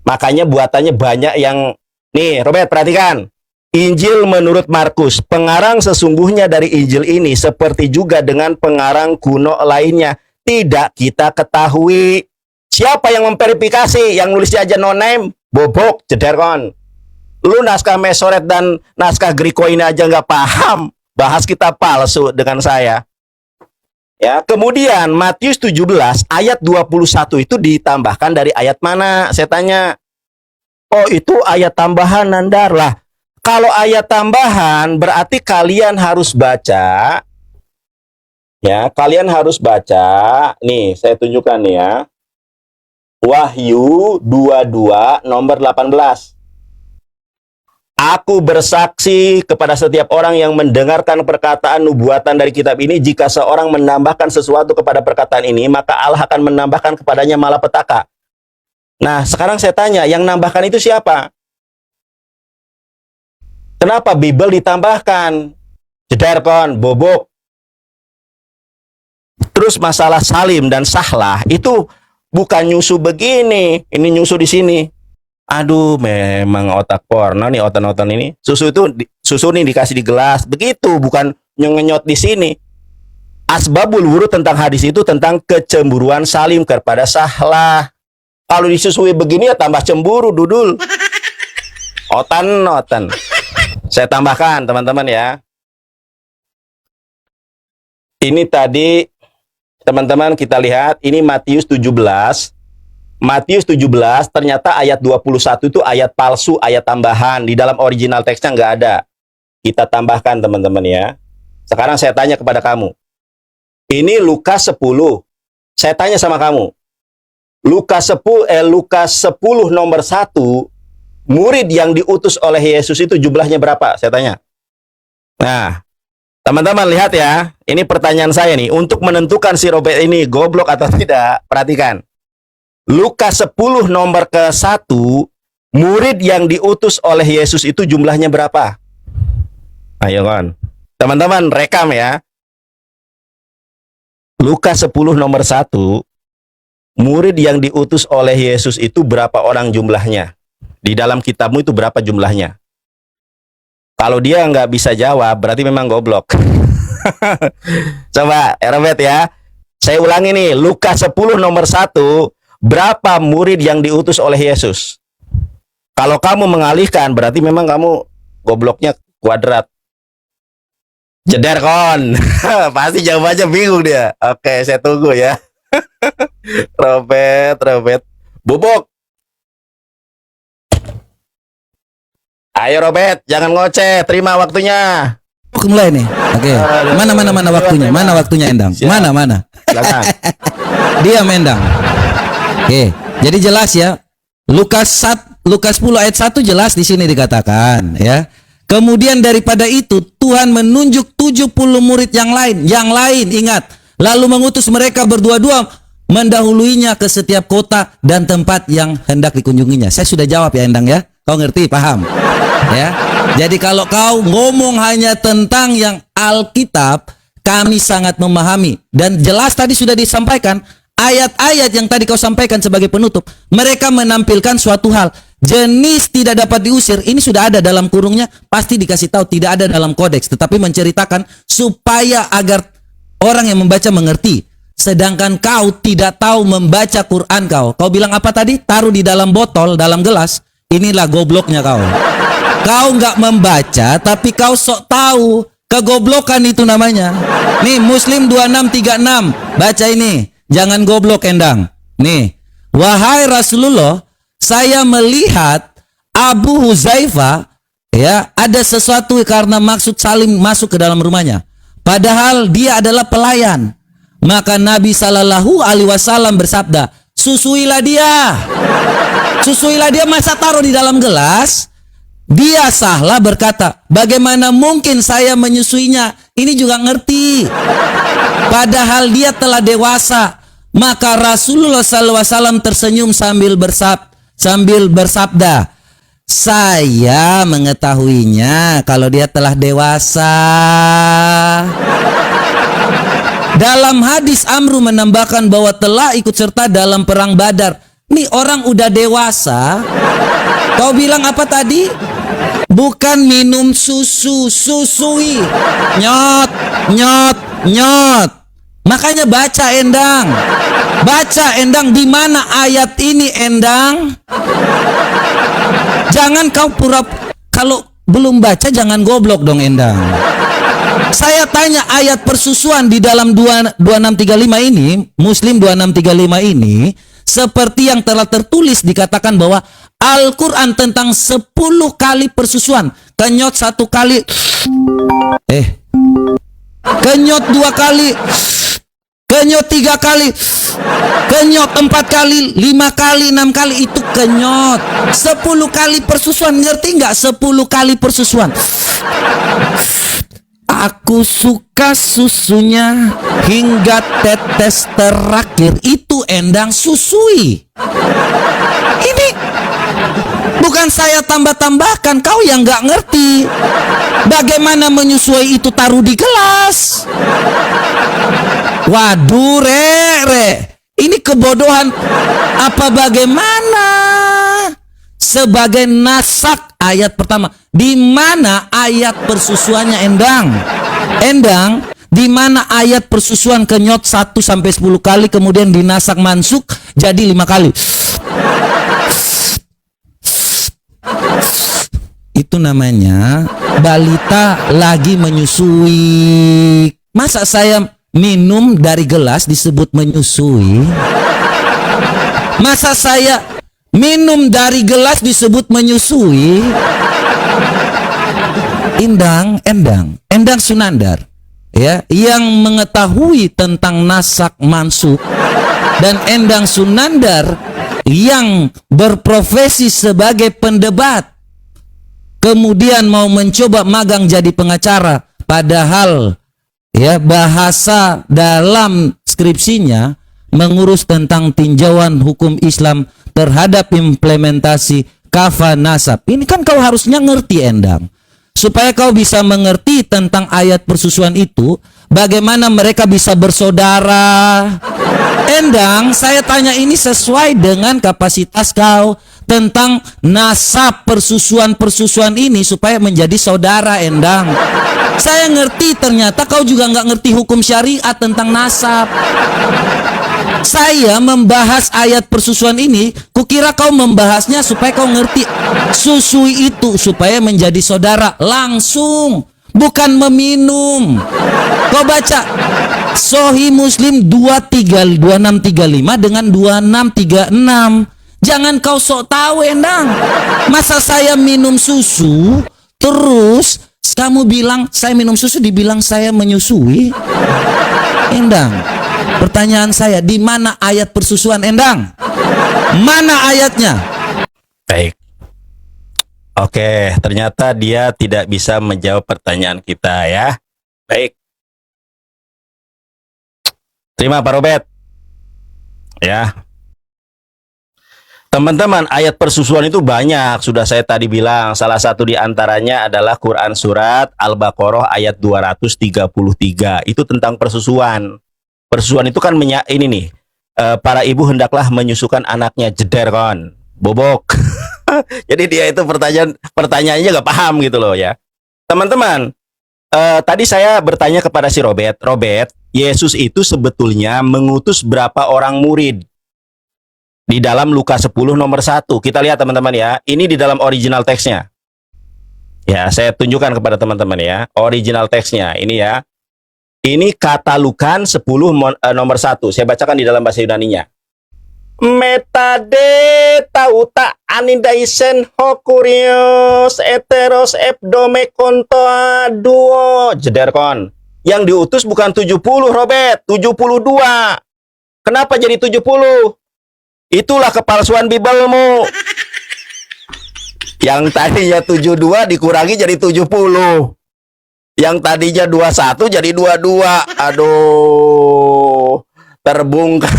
A: Makanya buatannya banyak yang... Nih Robert perhatikan. Injil menurut Markus. Pengarang sesungguhnya dari Injil ini seperti juga dengan pengarang kuno lainnya. Tidak kita ketahui. Siapa yang memverifikasi? Yang nulisnya aja no name, bobok, jederkon. Lu naskah Mesoret dan naskah Griko ini aja nggak paham. Bahas kitab palsu dengan saya. Ya, kemudian Matius 17 ayat 21 itu ditambahkan dari ayat mana? Saya tanya. Oh, itu ayat tambahan, Nandar lah. Kalau ayat tambahan berarti kalian harus baca. Ya, kalian harus baca. Nih, saya tunjukkan nih ya. Wahyu 22 nomor 18. Aku bersaksi kepada setiap orang yang mendengarkan perkataan nubuatan dari kitab ini, jika seorang menambahkan sesuatu kepada perkataan ini, maka Allah akan menambahkan kepadanya malapetaka. Nah, sekarang saya tanya, yang nambahkan itu siapa? Kenapa Bible ditambahkan? Jederkon, bobok. Terus masalah salim dan sahlah itu bukan nyusu begini, ini nyusu di sini. Aduh, memang otak porno nih, otan-otan ini. Susu nih dikasih di gelas, begitu, bukan nyenyot di sini. Asbabul wurud tentang hadis itu tentang kecemburuan salim kepada sahlah. Kalau disusui begini ya tambah cemburu, dudul. Otan. Saya tambahkan, teman-teman ya. Ini tadi teman-teman kita lihat, ini Matius 17. Matius 17 ternyata ayat 21 itu ayat palsu, ayat tambahan. Di dalam original teksnya nggak ada. Kita tambahkan teman-teman ya. Sekarang saya tanya kepada kamu. Ini Lukas 10. Saya tanya sama kamu. Lukas 10 nomor 1, murid yang diutus oleh Yesus itu jumlahnya berapa? Saya tanya. Nah, teman-teman lihat ya. Ini pertanyaan saya nih. Untuk menentukan si Robert ini goblok atau tidak, perhatikan. Lukas 10 nomor ke-1, murid yang diutus oleh Yesus itu jumlahnya berapa? Ayo kan. Teman-teman rekam ya. Lukas 10 nomor 1, murid yang diutus oleh Yesus itu berapa orang jumlahnya? Di dalam kitabmu itu berapa jumlahnya? Kalau dia nggak bisa jawab, berarti memang goblok. Coba, Robert ya. Saya ulangi nih, Lukas 10 nomor 1, berapa murid yang diutus oleh Yesus? Kalau kamu mengalihkan, berarti memang kamu gobloknya kuadrat. Jederkon. Pasti jawabannya bingung dia. Oke, saya tunggu ya. Robert. Bubuk. Ayo Robert, jangan ngoceh. Terima waktunya.
B: Mulai nih. Oke. Mana waktunya? Mana waktunya Endang?
A: Siap.
B: Mana?
A: Silakan.
B: Diam Endang. Oke. Jadi jelas ya. Lukas Lukas 10 ayat 1 jelas di sini dikatakan ya. Kemudian daripada itu Tuhan menunjuk 70 murid yang lain ingat, lalu mengutus mereka berdua-dua mendahuluinya ke setiap kota dan tempat yang hendak dikunjunginya. Saya sudah jawab ya Endang ya. Kau ngerti, paham? Ya. Jadi kalau kau ngomong hanya tentang yang Alkitab, kami sangat memahami dan jelas tadi sudah disampaikan ayat-ayat yang tadi kau sampaikan sebagai penutup. Mereka menampilkan suatu hal, jenis tidak dapat diusir. Ini sudah ada dalam kurungnya, pasti dikasih tahu tidak ada dalam kodeks, tetapi menceritakan supaya agar orang yang membaca mengerti. Sedangkan kau tidak tahu membaca Quran kau bilang apa tadi? Taruh di dalam botol, dalam gelas. Inilah gobloknya kau. Kau nggak membaca, tapi kau sok tahu. Kegoblokan itu namanya. Nih Muslim 2636, baca ini. Jangan goblok Endang. Nih, wahai Rasulullah, saya melihat Abu Huzaifah ya ada sesuatu karena maksud Salim masuk ke dalam rumahnya. Padahal dia adalah pelayan. Maka Nabi Shallallahu Alaihi Wasallam bersabda, susuilah dia. Susuilah dia, masa taruh di dalam gelas? Dia sahlah berkata, bagaimana mungkin saya menyusuinya? Ini juga ngerti. Padahal dia telah dewasa. Maka Rasulullah SAW tersenyum sambil bersabda, saya mengetahuinya kalau dia telah dewasa. Dalam hadis Amru menambahkan bahwa telah ikut serta dalam perang Badar. Nih orang udah dewasa. Kau bilang apa tadi? Bukan minum susu, susui. Nyot, nyot, nyot. Makanya baca Endang. Baca Endang, di mana ayat ini Endang? Jangan kau kalau belum baca jangan goblok dong Endang. Saya tanya ayat persusuan di dalam 2635 ini, Muslim 2635 ini, seperti yang telah tertulis dikatakan bahwa Al-Quran tentang 10 kali persusuan. Kenyot 1 kali, kenyot 2 kali, kenyot 3 kali, kenyot 4 kali, 5 kali, 6 kali, itu kenyot. 10 kali persusuan, ngerti nggak 10 kali persusuan? Aku suka susunya hingga tetes terakhir. Itu Endang susui. Ini bukan saya tambah-tambahkan, kau yang nggak ngerti. Bagaimana menyusui itu taruh di gelas? Waduh, re. Ini kebodohan apa bagaimana? Sebagai nasak ayat pertama, di mana ayat persusuannya Endang? Endang, di mana ayat persusuan kenyot 1 sampai 10 kali kemudian dinasak mansuk jadi 5 kali? Itu namanya balita lagi menyusui. Masa saya minum dari gelas disebut menyusui? Masa saya minum dari gelas disebut menyusui? Endang Sunandar ya, yang mengetahui tentang nasak mansuk, dan Endang Sunandar yang berprofesi sebagai pendebat, kemudian mau mencoba magang jadi pengacara, padahal ya bahasa dalam skripsinya mengurus tentang tinjauan hukum Islam terhadap implementasi kafah nasab. Ini kan kau harusnya ngerti Endang, supaya kau bisa mengerti tentang ayat persusuan itu, bagaimana mereka bisa bersaudara. Endang, saya tanya ini sesuai dengan kapasitas kau tentang nasab persusuan ini supaya menjadi saudara Endang. Saya ngerti, ternyata kau juga nggak ngerti hukum syariat tentang nasab. Saya membahas ayat persusuan ini, kukira kau membahasnya supaya kau ngerti susui itu supaya menjadi saudara langsung, bukan meminum. Kau baca Sahih Muslim 2635 dengan 2636. Jangan kau sok tahu Endang. Masa saya minum susu terus kamu bilang saya minum susu, dibilang saya menyusui? Endang, pertanyaan saya, di mana ayat persusuan Endang? Mana ayatnya?
A: Baik, Oke, ternyata dia tidak bisa menjawab pertanyaan kita ya. Baik. Terima Pak Robert. Ya. Teman-teman, ayat persusuan itu banyak. Sudah saya tadi bilang, salah satu di antaranya adalah Quran Surat Al-Baqarah ayat 233. Itu tentang persusuan. Persusuan itu kan ini nih, para ibu hendaklah menyusukan anaknya, jeder kon, bobok. Jadi dia itu pertanyaannya nggak paham gitu loh ya. Teman-teman, tadi saya bertanya kepada si Robert, Yesus itu sebetulnya mengutus berapa orang murid? Di dalam Lukas 10 nomor 1. Kita lihat teman-teman ya. Ini di dalam original teksnya. Ya, saya tunjukkan kepada teman-teman ya. Original teksnya. Ini ya. Ini kata Lukan 10 nomor 1. Saya bacakan di dalam bahasa Yunaninya. Metade tauta anidaisen hokurios eteros ebdome kontoa duo. Jederkon. Yang diutus bukan 70, Robert. 72. Kenapa jadi 70? Itulah kepalsuan Bibelmu. Yang tadinya 72 dikurangi jadi 70. Yang tadinya 21 jadi 22. Aduh, terbungkam.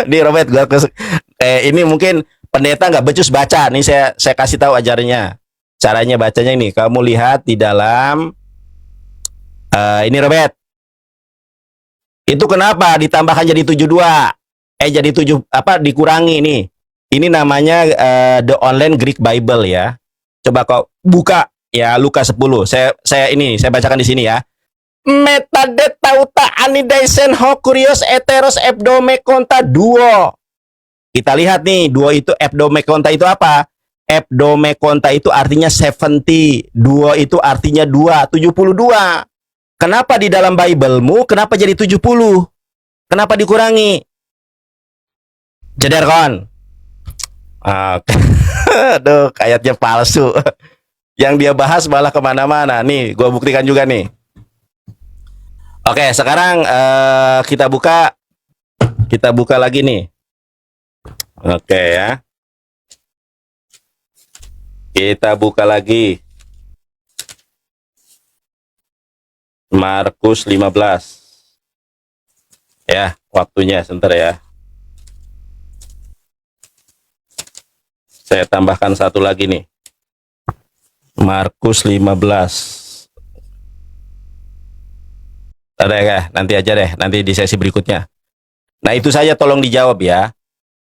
A: Nih Robert, ini mungkin pendeta nggak becus baca. Nih saya kasih tahu ajarnya. Caranya bacanya ini. Kamu lihat di dalam ini Robert. Itu kenapa ditambahkan jadi 72? Jadi 7 dikurangi nih. Ini namanya The Online Greek Bible ya. Coba kau buka ya Lukas 10. Saya bacakan di sini ya. Metadet tauta anidaisen hokurios eteros ebdome konta duo. Kita lihat nih, duo itu ebdome konta itu apa? Ebdome konta itu artinya 70. Duo itu artinya 2, 72. Kenapa di dalam Biblemu kenapa jadi 70? Kenapa dikurangi? Jederkon. Aduh, ayatnya palsu. Yang dia bahas malah kemana-mana. Nih, gue buktikan juga nih. Oke, sekarang kita buka lagi nih. Oke ya. Kita buka lagi. Markus 15. Ya, waktunya sebentar ya. Saya tambahkan satu lagi nih. Markus 15. Ada ya, nanti aja deh, nanti di sesi berikutnya. Nah, itu saja tolong dijawab ya.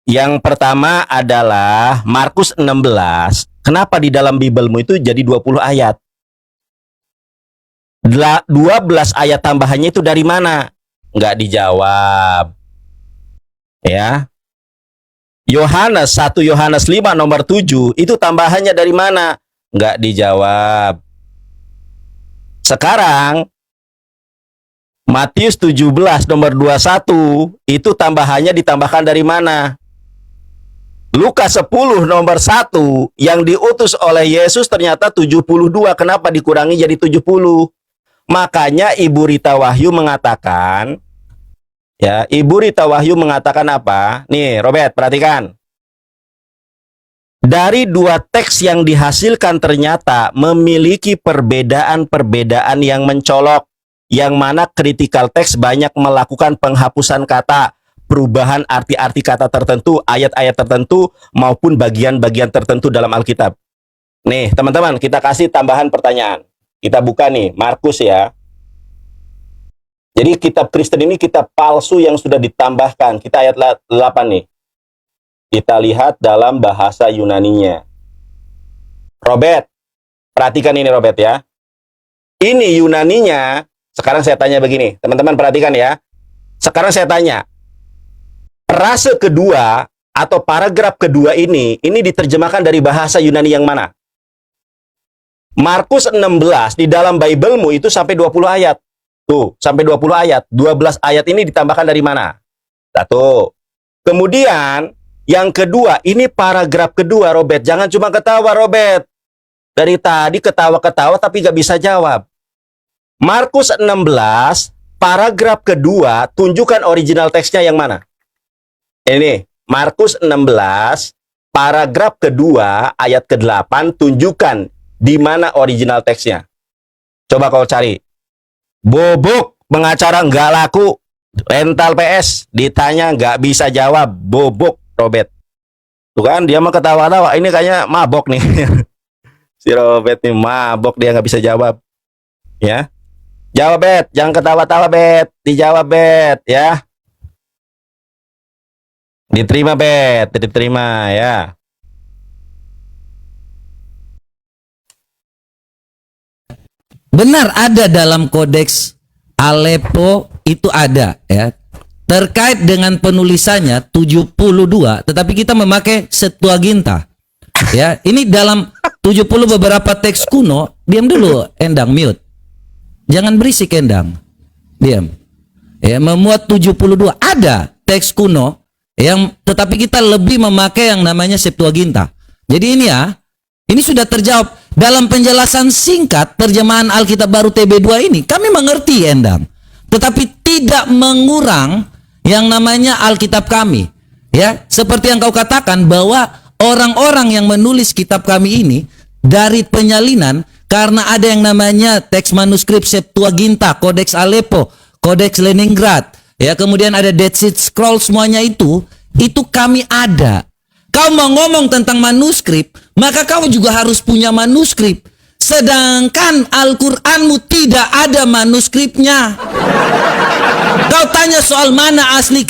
A: Yang pertama adalah Markus 16. Kenapa di dalam Bibelmu itu jadi 20 ayat? 12 ayat tambahannya itu dari mana? Nggak dijawab. Ya. Yohanes 1 Yohanes 5 nomor 7 itu tambahannya dari mana? Nggak dijawab. Sekarang Matius 17 nomor 21 itu tambahannya ditambahkan dari mana? Lukas 10 nomor 1 yang diutus oleh Yesus ternyata 72. Kenapa dikurangi jadi 70? Makanya Ibu Rita Wahyu mengatakan, ya, Ibu Rita Wahyu mengatakan apa? Nih, Robert, perhatikan. Dari dua teks yang dihasilkan ternyata memiliki perbedaan-perbedaan yang mencolok, yang mana critical text banyak melakukan penghapusan kata, perubahan arti-arti kata tertentu, ayat-ayat tertentu, maupun bagian-bagian tertentu dalam Alkitab. Nih, teman-teman, kita kasih tambahan pertanyaan. Kita buka nih, Markus ya. Jadi kitab Kristen ini kitab palsu yang sudah ditambahkan. Kita ayat 8 nih. Kita lihat dalam bahasa Yunaninya. Robert, perhatikan ini Robert ya. Ini Yunaninya, sekarang saya tanya begini. Teman-teman perhatikan ya. Sekarang saya tanya. Frase kedua atau paragraf kedua ini diterjemahkan dari bahasa Yunani yang mana? Markus 16 di dalam Biblemu itu sampai 20 ayat. Tuh, sampai 20 ayat. 12 ayat ini ditambahkan dari mana? Satu. Kemudian, yang kedua, ini paragraf kedua, Robert. Jangan cuma ketawa, Robert. Dari tadi ketawa-ketawa tapi gak bisa jawab. Markus 16, paragraf kedua, tunjukkan original teksnya yang mana? Ini, Markus 16, paragraf kedua ayat ke-8 tunjukkan di mana original teksnya. Coba kau cari. Bobok pengacara nggak laku, rental PS, ditanya nggak bisa jawab, bobok Robert. Tuh kan dia mah ketawa-tawa, ini kayaknya mabok nih. Si Robert nih mabok, dia nggak bisa jawab. Ya. Jawab Bet, jangan ketawa-tawa Bet, dijawab Bet ya. Diterima Bet, diterima ya.
B: Benar, ada dalam kodeks Aleppo, itu ada ya. Terkait dengan penulisannya 72, tetapi kita memakai Septuaginta. Ya, ini dalam 70 beberapa teks kuno. Diam dulu, Endang, mute. Jangan berisik, Endang. Diam. Ya, memuat 72 ada teks kuno yang, tetapi kita lebih memakai yang namanya Septuaginta. Jadi ini ya, ini sudah terjawab dalam penjelasan singkat terjemahan Alkitab Baru TB2 ini. Kami mengerti, Endang, tetapi tidak mengurang yang namanya Alkitab kami. Ya, seperti yang kau katakan bahwa orang-orang yang menulis kitab kami ini dari penyalinan, karena ada yang namanya teks manuskrip Septuaginta, Kodeks Aleppo, Kodeks Leningrad, ya, kemudian ada Dead Sea Scrolls, semuanya itu kami ada. Kau mau ngomong tentang manuskrip, maka kau juga harus punya manuskrip. Sedangkan Al-Qur'anmu tidak ada manuskripnya. Kau tanya soal mana asli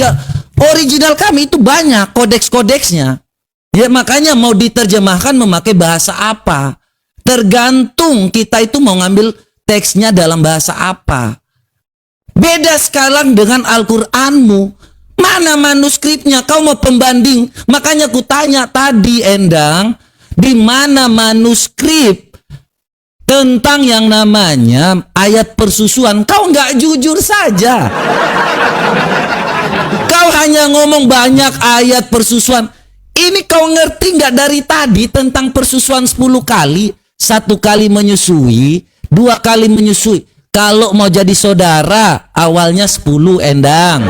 B: original kami, itu banyak kodeks-kodeksnya. Ya, makanya mau diterjemahkan memakai bahasa apa? Tergantung kita itu mau ngambil teksnya dalam bahasa apa. Beda sekarang dengan Al-Qur'anmu. Mana manuskripnya? Kau mau pembanding. Makanya ku tanya tadi, Endang, di mana manuskrip tentang yang namanya ayat persusuan? Kau nggak jujur saja. Kau hanya ngomong banyak ayat persusuan. Ini kau ngerti nggak dari tadi tentang persusuan 10 kali? 1 kali menyusui, 2 kali menyusui. Kalau mau jadi saudara, awalnya 10, Endang.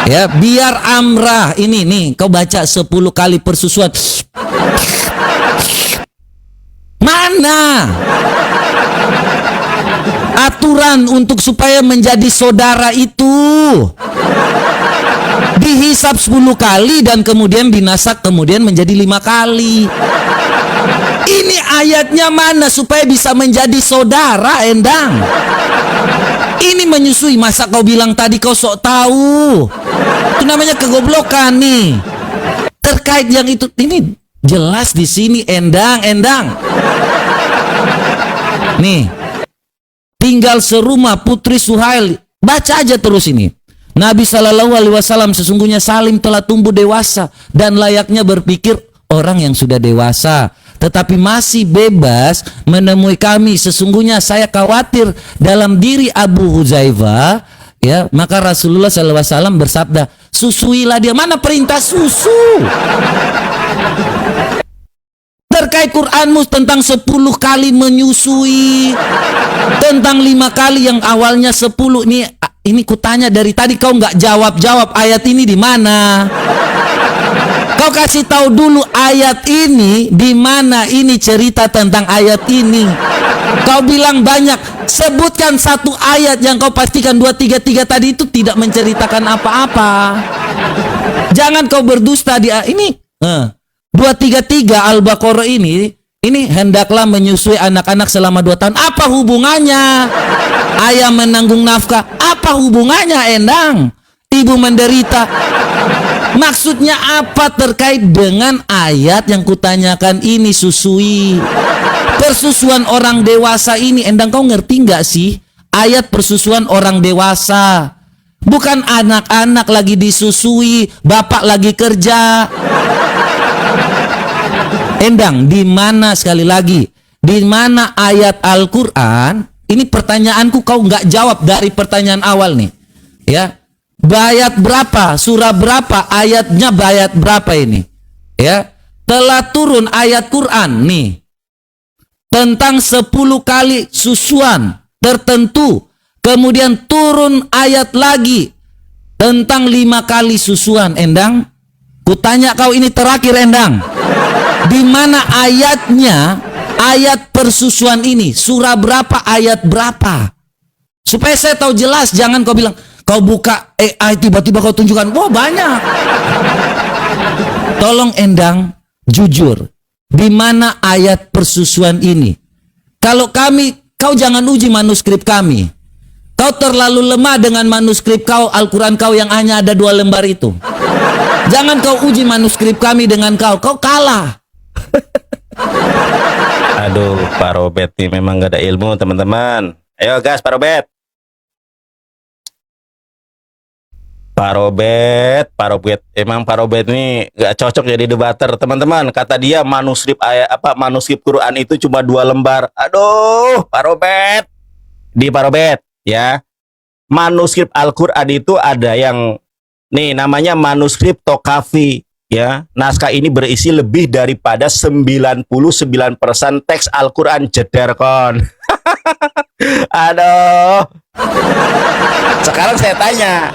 B: Ya, biar amrah. Ini nih, kau baca 10 kali persusuan. Mana aturan untuk supaya menjadi saudara itu? Dihisap 10 kali dan kemudian binasak, kemudian menjadi 5 kali. Ini ayatnya mana supaya bisa menjadi saudara, Endang? Ini menyusui. Masa kau bilang tadi kau sok tahu? Itu namanya kegoblokan nih. Terkait yang itu, ini jelas di sini, Endang. Nih, tinggal serumah Putri Suhail. Baca aja terus ini. Nabi Shallallahu Alaihi Wasallam, sesungguhnya Salim telah tumbuh dewasa dan layaknya berpikir orang yang sudah dewasa, tetapi masih bebas menemui kami. Sesungguhnya saya khawatir dalam diri Abu Huzaifah. Ya, maka Rasulullah SAW bersabda, susuilah dia. Mana perintah susu? Terkait Quranmu tentang 10 kali menyusui, tentang 5 kali yang awalnya 10. Ini kutanya dari tadi kau nggak jawab ayat ini di mana? Kau kasih tahu dulu ayat ini di mana, ini cerita tentang ayat ini. Kau bilang banyak, sebutkan 1 ayat yang kau pastikan 233 tadi itu tidak menceritakan apa-apa. Jangan kau berdusta di ini. 233 Al-Baqarah ini hendaklah menyusui anak-anak selama 2 tahun. Apa hubungannya? Ayah menanggung nafkah. Apa hubungannya, Endang? Ibu menderita. Maksudnya apa terkait dengan ayat yang kutanyakan ini, susui? Persusuan orang dewasa ini, Endang, kau ngerti nggak sih? Ayat persusuan orang dewasa. Bukan anak-anak lagi disusui, bapak lagi kerja. Endang, di mana, sekali lagi, di mana ayat Al-Quran? Ini pertanyaanku, kau nggak jawab dari pertanyaan awal nih. Ya, bayat berapa, surah berapa, ayatnya bayat berapa ini? Ya, telah turun ayat Quran nih tentang 10 kali susuan tertentu. Kemudian turun ayat lagi tentang 5 kali susuan, Endang. Kutanya kau ini terakhir, Endang. Di mana ayatnya, ayat persusuan ini? Surah berapa, ayat berapa? Supaya saya tahu jelas, jangan kau bilang, kau buka AI tiba-tiba kau tunjukkan. Wah, banyak. Tolong Endang, jujur. Di mana ayat persusuan ini? Kalau kau jangan uji manuskrip kami. Kau terlalu lemah dengan manuskrip kau, Al-Quran kau yang hanya ada 2 lembar itu. Jangan kau uji manuskrip kami dengan kau kalah.
A: Aduh, Pak Robert nih memang gak ada ilmu, teman-teman. Ayo gas, Pak Robert. Pak Robert, emang Pak Robert ini gak cocok jadi debater, teman-teman. Kata dia manuskrip Quran itu cuma 2 lembar. Aduh, Pak Robert. Pak Robert, ya. Manuskrip Al-Quran itu ada yang nih namanya manuskrip Tokafi, ya. Naskah ini berisi lebih daripada 99% teks Al-Quran, jeder kon. Aduh. Sekarang saya tanya,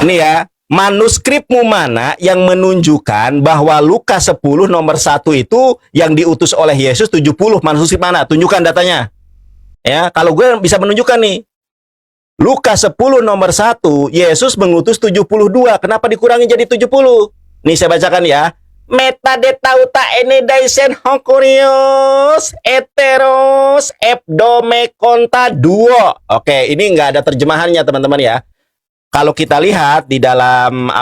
A: ini ya, manuskripmu mana yang menunjukkan bahwa Lukas 10 nomor 1 itu yang diutus oleh Yesus 70? Manuskrip mana? Tunjukkan datanya. Ya, kalau gue bisa menunjukkan nih. Lukas 10 nomor 1, Yesus mengutus 72. Kenapa dikurangi jadi 70? Nih saya bacakan ya. Metadetauta enedaisen hokurios eteros ebdome konta duo. Oke, ini nggak ada terjemahannya teman-teman ya. Kalau kita lihat di dalam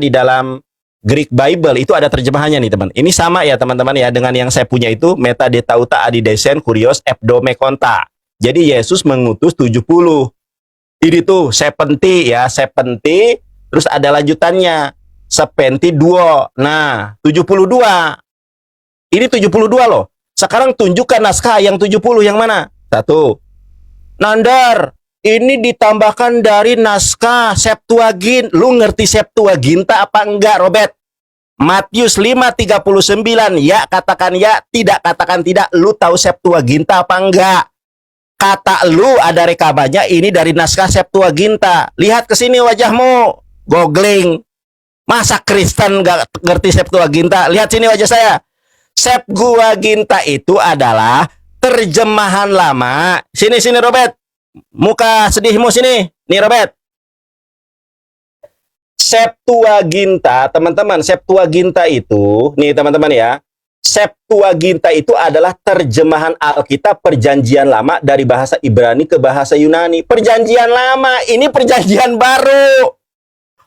A: di dalam Greek Bible itu ada terjemahannya nih teman. Ini sama ya teman-teman ya dengan yang saya punya itu metadetauta adidesen kurios ebdome konta. Jadi Yesus mengutus 70. Ini tuh 70 ya, 70 terus ada lanjutannya. 72. Nah, 72. Ini 72 loh. Sekarang tunjukkan naskah yang 70 yang mana? 1. Nandar, ini ditambahkan dari naskah Septuagint. Lu ngerti Septuaginta apa enggak, Robert? Matius 5:39. Ya, katakan ya, tidak katakan tidak. Lu tahu Septuaginta apa enggak? Kata lu ada rekamannya ini dari naskah Septuaginta. Lihat ke sini wajahmu. Googling. Masa Kristen gak ngerti Septuaginta? Lihat sini wajah saya. Septuaginta itu adalah terjemahan lama. Sini Robert. Muka sedihmu sini. Nih Robert. Septuaginta, teman-teman, Septuaginta itu, nih teman-teman ya. Septuaginta itu adalah terjemahan Alkitab Perjanjian Lama dari bahasa Ibrani ke bahasa Yunani. Perjanjian Lama, ini Perjanjian Baru.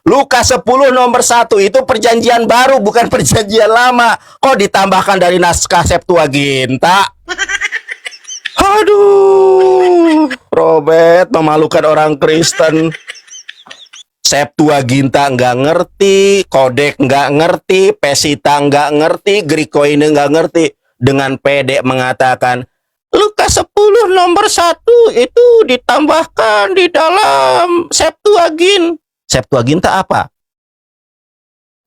A: Lukas 10 nomor 1 itu Perjanjian Baru, bukan Perjanjian Lama. Kok ditambahkan dari naskah Septuaginta? Aduh, Robert memalukan orang Kristen. Septuaginta nggak ngerti, Kodek nggak ngerti, Pesita nggak ngerti, Grikoine nggak ngerti. Dengan pede mengatakan, Lukas 10 nomor 1 itu ditambahkan di dalam Septuagint. Septuaginta apa?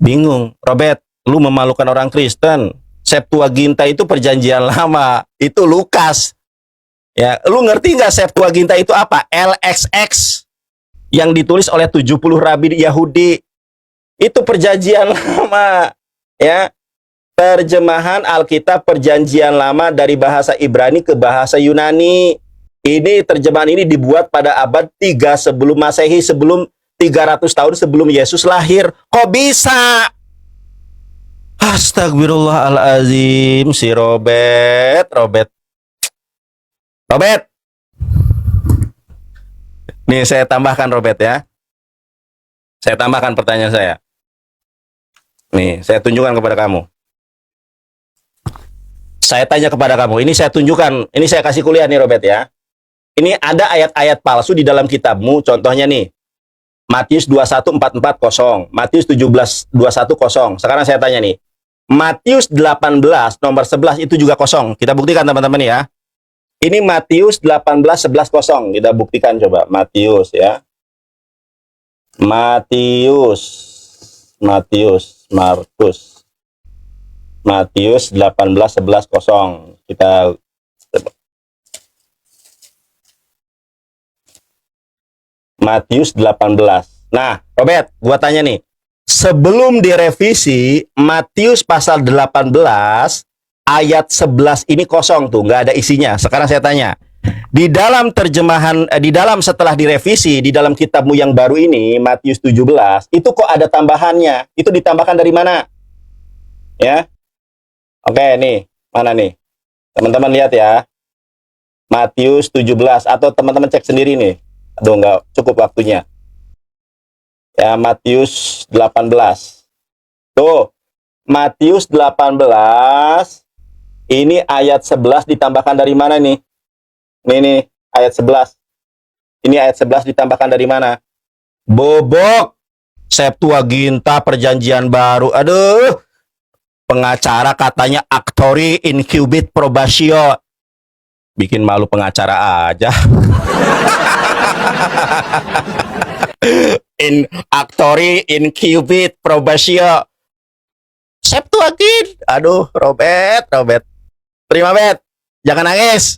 A: Bingung, Robert, lu memalukan orang Kristen. Septuaginta itu Perjanjian Lama, itu Lukas. Ya, lu ngerti nggak Septuaginta itu apa? LXX. Yang ditulis oleh 70 rabi Yahudi. Itu Perjanjian Lama, ya. Terjemahan Alkitab Perjanjian Lama dari bahasa Ibrani ke bahasa Yunani. Ini terjemahan ini dibuat pada abad 3 sebelum Masehi, sebelum 300 tahun sebelum Yesus lahir. Kok bisa? Astagfirullahalazim, si Robert. Nih saya tambahkan Robert ya. Saya tambahkan pertanyaan saya. Nih, saya tunjukkan kepada kamu. Saya tanya kepada kamu, ini saya tunjukkan, ini saya kasih kuliah nih Robert ya. Ini ada ayat-ayat palsu di dalam kitabmu, contohnya nih. Matius 21:44 Matius 17:21 Sekarang saya tanya nih. Matius 18 nomor 11 itu juga kosong. Kita buktikan teman-teman ya. Ini Matius 18:11 kita buktikan coba. Matius ya. Markus. Matius 18:11 kita Matius 18. Nah, Robert, gua tanya nih. sebelum direvisi Matius pasal 18 ayat 11 ini kosong tuh, nggak ada isinya. Sekarang saya tanya, di dalam terjemahan, di dalam setelah direvisi, di dalam kitabmu yang baru ini, Matius 17, itu kok ada tambahannya? Itu ditambahkan dari mana? Ya, oke nih, mana nih? Teman-teman lihat ya, Matius 17, atau teman-teman cek sendiri nih. Aduh, nggak cukup waktunya. Ya, Matius 18. Tuh, Matius 18, ini ayat 11 ditambahkan dari mana nih? Nih, ayat 11. Ini ayat 11 ditambahkan dari mana? Bobok. Septuaginta Perjanjian Baru. Aduh, pengacara katanya actori incubit probatio. Bikin malu pengacara aja. Actori incubit probatio. Septuagint. Aduh, Robert. Terima, Bet. Jangan nangis.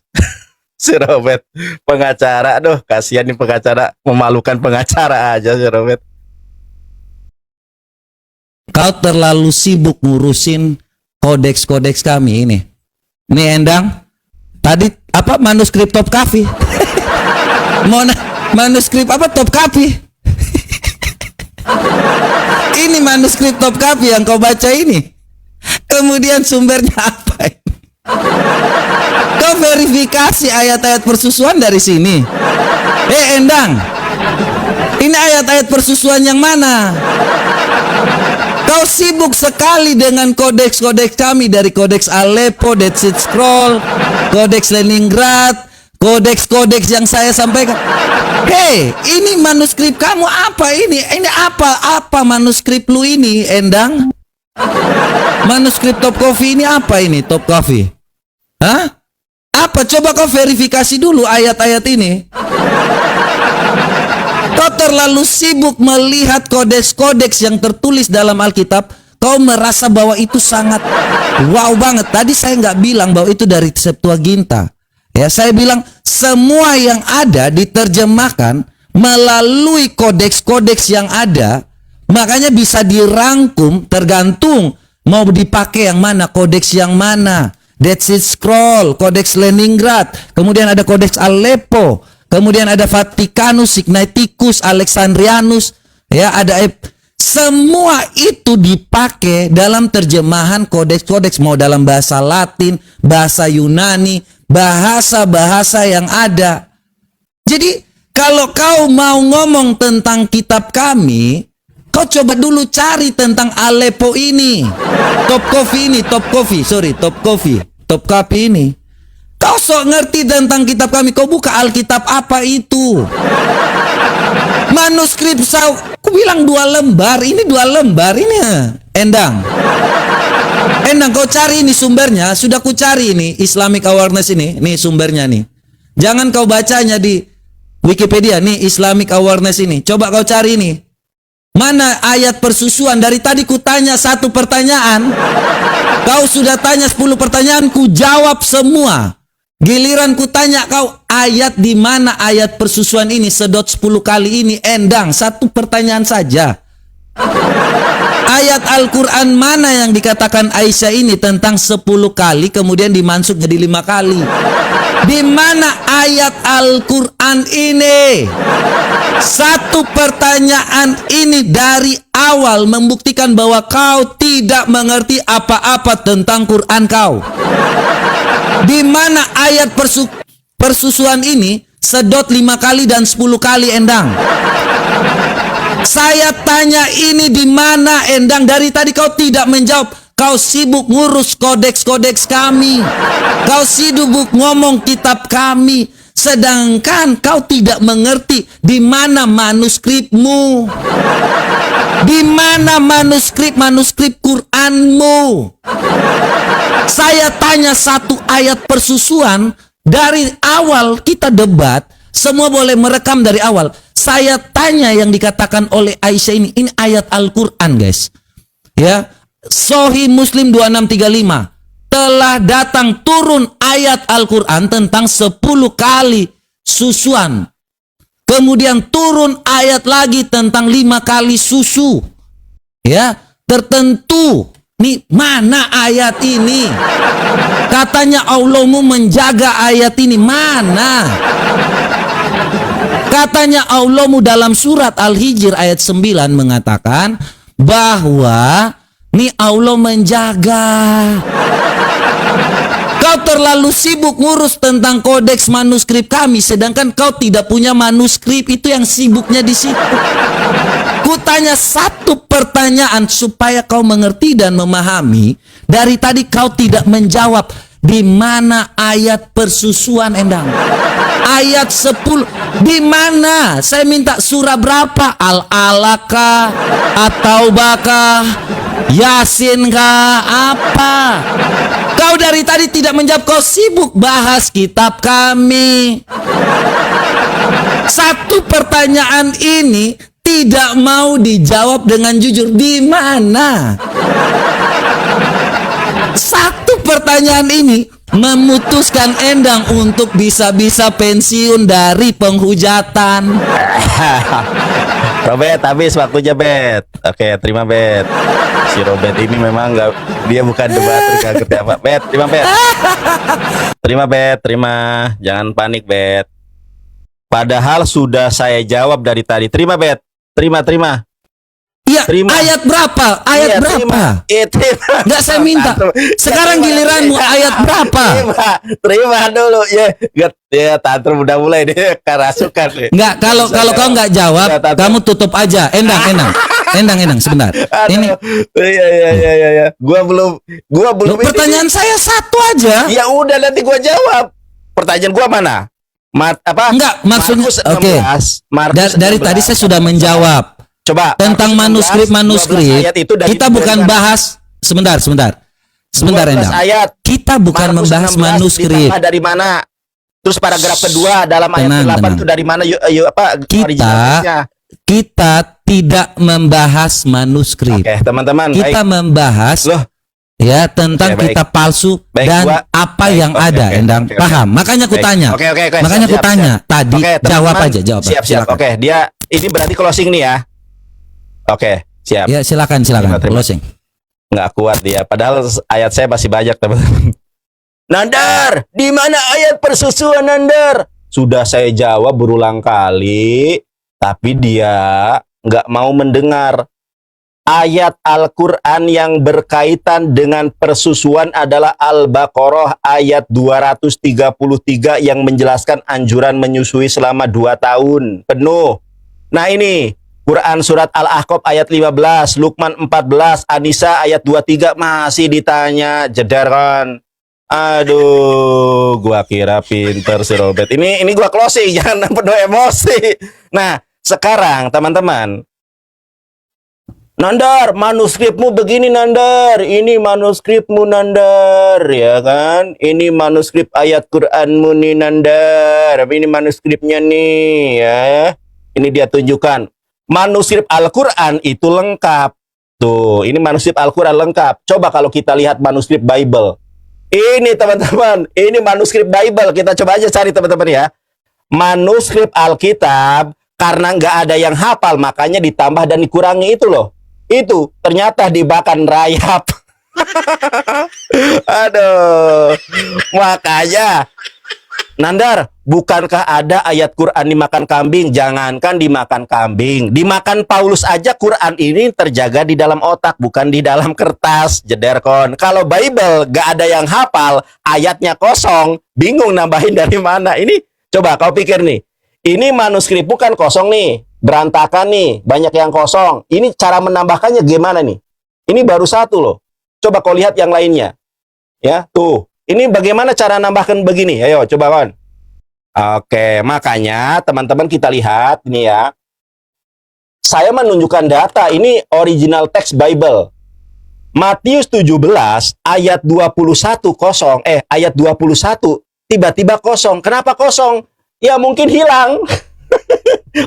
A: Si Robert, pengacara. Aduh, kasihan nih pengacara. Memalukan pengacara aja si Robert.
B: Kau terlalu sibuk ngurusin kodeks-kodeks kami ini. Nih Endang, tadi apa manuskrip Top Kafi? Manuskrip apa Top Kafi? Ini manuskrip Top Kafi yang kau baca ini. Kemudian sumbernya apa ini? Kau verifikasi ayat-ayat persusuan dari sini. Endang, ini ayat-ayat persusuan yang mana? Kau sibuk sekali dengan kodeks-kodeks kami, dari kodeks Aleppo, Dead Sea Scroll, kodeks Leningrad, kodeks-kodeks yang saya sampaikan. Hei, ini manuskrip kamu apa ini? Ini apa manuskrip lu ini, Endang? Manuskrip Top Coffee ini apa ini, Top Coffee? Hah? Apa? Coba kau verifikasi dulu ayat-ayat ini. Kau terlalu sibuk melihat kodeks-kodeks yang tertulis dalam Alkitab. Kau merasa bahwa itu sangat wow banget. Tadi saya nggak bilang bahwa itu dari Septuaginta. Ya, saya bilang semua yang ada diterjemahkan melalui kodeks-kodeks yang ada. Makanya bisa dirangkum tergantung mau dipakai yang mana, kodeks yang mana. Dead Sea Scroll, kodeks Leningrad, kemudian ada kodeks Aleppo, kemudian ada Vaticanus, Sinaiticus, Alexandrianus, ya ada semua itu dipakai dalam terjemahan kodeks-kodeks, mau dalam bahasa Latin, bahasa Yunani, bahasa-bahasa yang ada. Jadi kalau kau mau ngomong tentang kitab kami, kau coba dulu cari tentang Aleppo ini, Top Coffee ini. Kau sok ngerti tentang kitab kami, kau buka Alkitab apa itu? Manuskrip aku bilang 2 lembar, ini 2 lembar ini. Endang, kau cari ini sumbernya, sudah ku cari ini Islamic Awareness ini, nih sumbernya nih. Jangan kau bacanya di Wikipedia, nih Islamic Awareness ini. Coba kau cari nih. Mana ayat persusuan? Dari tadi ku tanya 1 pertanyaan, kau sudah tanya 10 pertanyaan, ku jawab semua. Giliran ku tanya kau ayat di mana ayat persusuan ini sedot 10 kali ini, Endang, 1 pertanyaan saja. Ayat Al-Quran mana yang dikatakan Aisyah ini tentang 10 kali kemudian dimansuk jadi 5 kali? Di mana ayat Al-Quran ini? 1 pertanyaan ini dari awal membuktikan bahwa kau tidak mengerti apa-apa tentang Quran kau. Di mana ayat persusuan ini sedot 5 kali dan 10 kali, Endang? Saya tanya ini di mana, Endang? Dari tadi kau tidak menjawab. Kau sibuk ngurus kodeks-kodeks kami. Kau sibuk ngomong kitab kami. Sedangkan kau tidak mengerti di mana manuskripmu. Di mana manuskrip Quranmu? Saya tanya 1 ayat persusuan dari awal kita debat. Semua boleh merekam dari awal. Saya tanya yang dikatakan oleh Aisyah ini ayat Al-Quran, guys. Ya, Sahih Muslim 2635. Telah datang turun ayat Al-Quran tentang 10 kali susuan. Kemudian turun ayat lagi tentang 5 kali susu. ya tertentu. Nih, mana ayat ini? Katanya Allahmu menjaga ayat ini. Mana? Katanya Allahmu dalam surat Al-Hijr ayat 9 mengatakan bahwa nih Allah menjaga. Kau terlalu sibuk ngurus tentang kodeks manuskrip kami, sedangkan kau tidak punya manuskrip. Itu yang sibuknya di situ. Kutanya satu pertanyaan supaya kau mengerti dan memahami. Dari tadi kau tidak menjawab. Di mana ayat persusuan, Endang? Ayat 10. Di mana? Saya minta surah berapa? Al-Alaq kah? At-Taubah kah? Yasin kah? Apa? Kau dari tadi tidak menjawab. Kau sibuk bahas kitab kami. Satu pertanyaan ini tidak mau dijawab dengan jujur. Di mana? Satu pertanyaan ini memutuskan Endang untuk bisa-bisa pensiun dari penghujatan.
A: Robert, habis waktunya, Bet. Oke, terima, Bet. Si Robert ini memang nggak, dia bukan debater, nggak ngerti apa. Bet, terima, Bet. Terima, Bet, terima. Jangan panik, Bet. Padahal sudah saya jawab dari tadi. Terima, Bet. Terima.
B: Iya,
A: Terima.
B: ayat berapa? Ayat
A: Iya,
B: berapa?
A: Terima.
B: Nggak, saya minta. Sekarang giliranmu, ayat berapa?
A: Terima dulu ya. Ya, tantrum udah mulai deh kerasukan nih.
B: Enggak, kalau kau nggak jawab,
A: Nggak,
B: kamu tutup aja. Endang, sebentar. Ini
A: Iya. Gua belum
B: loh, pertanyaan saya satu aja.
A: Ya udah, nanti gua jawab. Pertanyaan gua mana?
B: Enggak, maksudnya oke. Dari tadi saya sudah menjawab.
A: Coba
B: Tentang manuskrip
A: 12 ayat itu dari
B: kita bukan bahas. Sebentar, Endang.
A: Ayat.
B: Kita bukan
A: Markus
B: membahas
A: 16
B: manuskrip.
A: ditambah dari mana? Terus paragraf kedua dalam ayat
B: Tenang,
A: 8 itu dari mana?
B: Kita tidak membahas manuskrip.
A: Oke, teman-teman,
B: Kita
A: baik.
B: membahas
A: Loh,
B: ya tentang
A: Oke, baik.
B: kitab palsu
A: Baik,
B: dan
A: baik,
B: yang ada,
A: oke,
B: Endang.
A: oke.
B: Paham? Makanya aku
A: Baik.
B: tanya.
A: Oke.
B: Makanya aku
A: Siap,
B: tanya
A: siap.
B: tadi.
A: Oke,
B: Jawab
A: teman-teman.
B: aja, jawab.
A: Siap.
B: Silakan.
A: Oke, dia ini berarti closing nih ya. Oke, siap.
B: Ya, silakan.
A: Terima.
B: Closing.
A: Nggak kuat dia. Padahal ayat saya masih banyak, teman-teman. Nandar, di mana ayat persusuan, Nandar? Sudah saya jawab berulang kali, tapi dia nggak mau mendengar. Ayat Al-Quran yang berkaitan dengan persusuan adalah Al-Baqarah ayat 233 yang menjelaskan anjuran menyusui selama 2 tahun penuh. Nah ini, Quran surat Al-Ahqaf ayat 15, Luqman 14, An-Nisa ayat 23 masih ditanya, jedar kan. Aduh, gua kira pinter si Robert. Ini gua closing, jangan penuh emosi. Nah, sekarang teman-teman, Nandar, manuskripmu begini, Nandar. Ini manuskripmu, Nandar, ya kan? Ini manuskrip ayat Qur'anmu nih, Nandar. Tapi ini manuskripnya nih, ya. Ini dia tunjukkan. Manuskrip Al-Quran itu lengkap. Tuh, ini manuskrip Al-Quran lengkap. Coba kalau kita lihat manuskrip Bible. Ini teman-teman, ini manuskrip Bible. Kita coba aja cari teman-teman ya. Manuskrip Alkitab, karena nggak ada yang hafal, makanya ditambah dan dikurangi itu loh. Itu ternyata dimakan rayap. Aduh, makanya Nandar, bukankah ada ayat Quran dimakan kambing? Jangankan dimakan kambing, dimakan Paulus aja Quran ini terjaga di dalam otak, bukan di dalam kertas, jederkon. Kalau Bible gak ada yang hafal, ayatnya kosong, bingung nambahin dari mana. Ini coba kau pikir nih, ini manuskrip bukan kosong nih, berantakan nih, banyak yang kosong. Ini cara menambahkannya gimana nih? Ini baru satu loh. Coba kau lihat yang lainnya. Ya, tuh. Ini bagaimana cara nambahkan begini? Ayo, coba kawan. Oke, makanya teman-teman kita lihat ini ya. Saya menunjukkan data, ini original text Bible. Matius 17 ayat 21 kosong. Ayat 21 tiba-tiba kosong. Kenapa kosong? Ya mungkin hilang.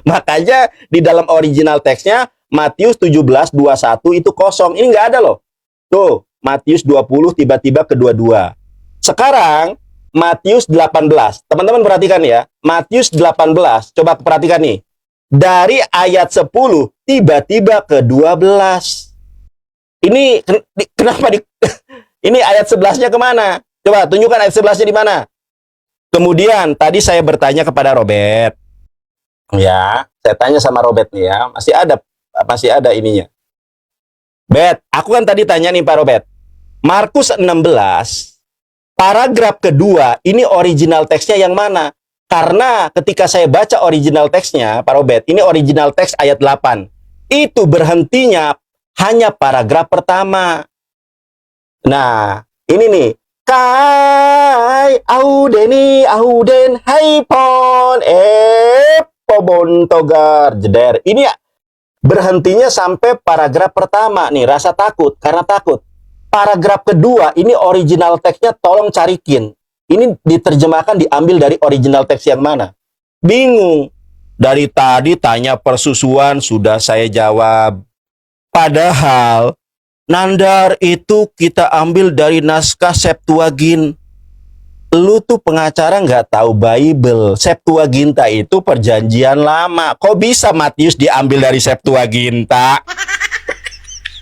A: Makanya di dalam original teksnya Matius 17:21 itu kosong. Ini nggak ada loh. Tuh, Matius 20 tiba-tiba kedua-dua. Sekarang Matius 18. Teman-teman perhatikan ya. Matius 18. Coba perhatikan nih. Dari ayat 10 tiba-tiba ke 12. kenapa ini ayat 11-nya kemana? Coba tunjukkan ayat 11-nya di mana. Kemudian tadi saya bertanya kepada Robert. Ya, saya tanya sama Robert nih ya, masih ada ininya. Bet, aku kan tadi tanya nih Pak Robert. Markus 16 paragraf kedua ini original teksnya yang mana? Karena ketika saya baca original teksnya, Pak Robert, ini original teks ayat 8. Itu berhentinya hanya paragraf pertama. Nah, ini nih. Kai auden haipon pobon togar jeder. Ini berhentinya sampai paragraf pertama nih, rasa takut karena takut. Paragraf kedua ini original teksnya tolong carikin. Ini diterjemahkan diambil dari original teks yang mana? Bingung. Dari tadi tanya persusuan sudah saya jawab. Padahal Nandar itu kita ambil dari naskah Septuagint. Lu tuh pengacara nggak tahu Bible. Septuaginta itu perjanjian lama. Kok bisa Matius diambil dari Septuaginta?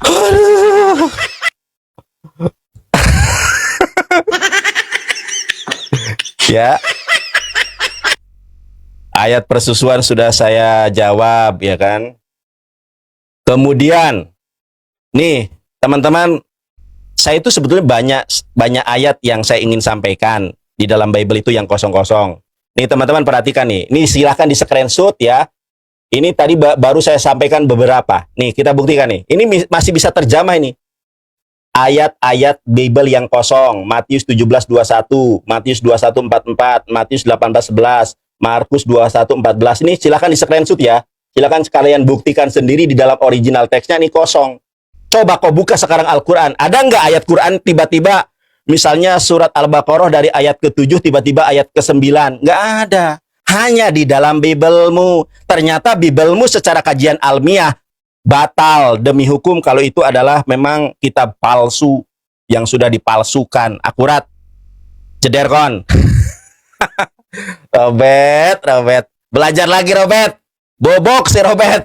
A: Aduh. Ya. Ayat persusuan sudah saya jawab, ya kan? Kemudian, nih, teman-teman, saya itu sebetulnya banyak ayat yang saya ingin sampaikan di dalam Bible itu yang kosong-kosong. Nih teman-teman perhatikan nih. Nih silahkan di screenshot ya. Ini tadi baru saya sampaikan beberapa. Nih kita buktikan nih. Ini masih bisa terjamah ini. Ayat-ayat Bible yang kosong. Matius 17:21, Matius 21:44, Matius 18:11, Markus 21:14. Ini silahkan di screenshot ya. Silahkan sekalian buktikan sendiri di dalam original teksnya nih kosong. Coba kau buka sekarang Al-Quran. Ada nggak ayat Quran tiba-tiba misalnya surat Al-Baqarah dari ayat ke-7 tiba-tiba ayat ke-9? Nggak ada. Hanya di dalam Biblemu. Ternyata Biblemu secara kajian almiah batal demi hukum kalau itu adalah memang kitab palsu yang sudah dipalsukan. Akurat. Jeder kon. Robert. Belajar lagi Robert. Bobok si Robert.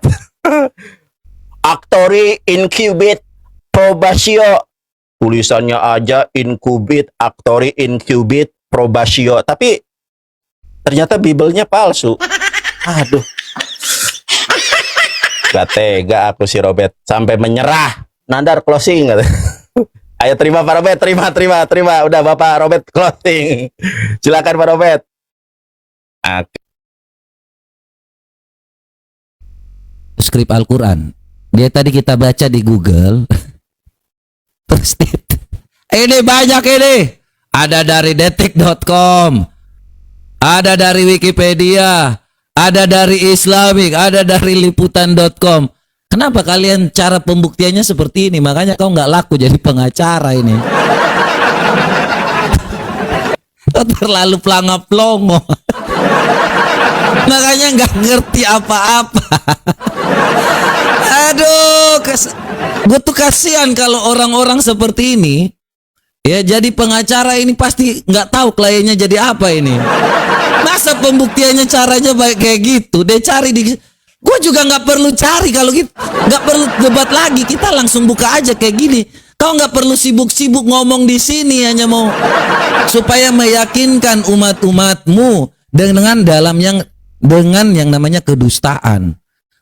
A: Actori incubit probatio. Tulisannya aja incubit, actori incubit probatio. Tapi ternyata Biblenya palsu. Aduh. Gak tega aku si Robert. Sampai menyerah. Nandar closing. Ayo terima Pak Robert. Terima. Udah Bapak Robert closing. Silakan Pak Robert.
B: Skrip Al-Quran. Dia tadi kita baca di Google. Terus ini banyak ini. Ada dari detik.com. Ada dari Wikipedia. Ada dari Islamic. Ada dari liputan.com. Kenapa kalian cara pembuktiannya seperti ini? Makanya kau nggak laku jadi pengacara ini. Kau terlalu pelangap-pelongo. Makanya nggak ngerti apa-apa. Aduh, gue tuh kasihan kalau orang-orang seperti ini. Ya jadi pengacara ini pasti nggak tahu kliennya jadi apa ini. Masa pembuktiannya caranya baik kayak gitu? Dia cari di. Gue juga nggak perlu cari kalau gitu. Nggak perlu debat lagi. Kita langsung buka aja kayak gini. Kau nggak perlu sibuk-sibuk ngomong di sini, hanya mau supaya meyakinkan umat-umatmu dengan yang namanya kedustaan.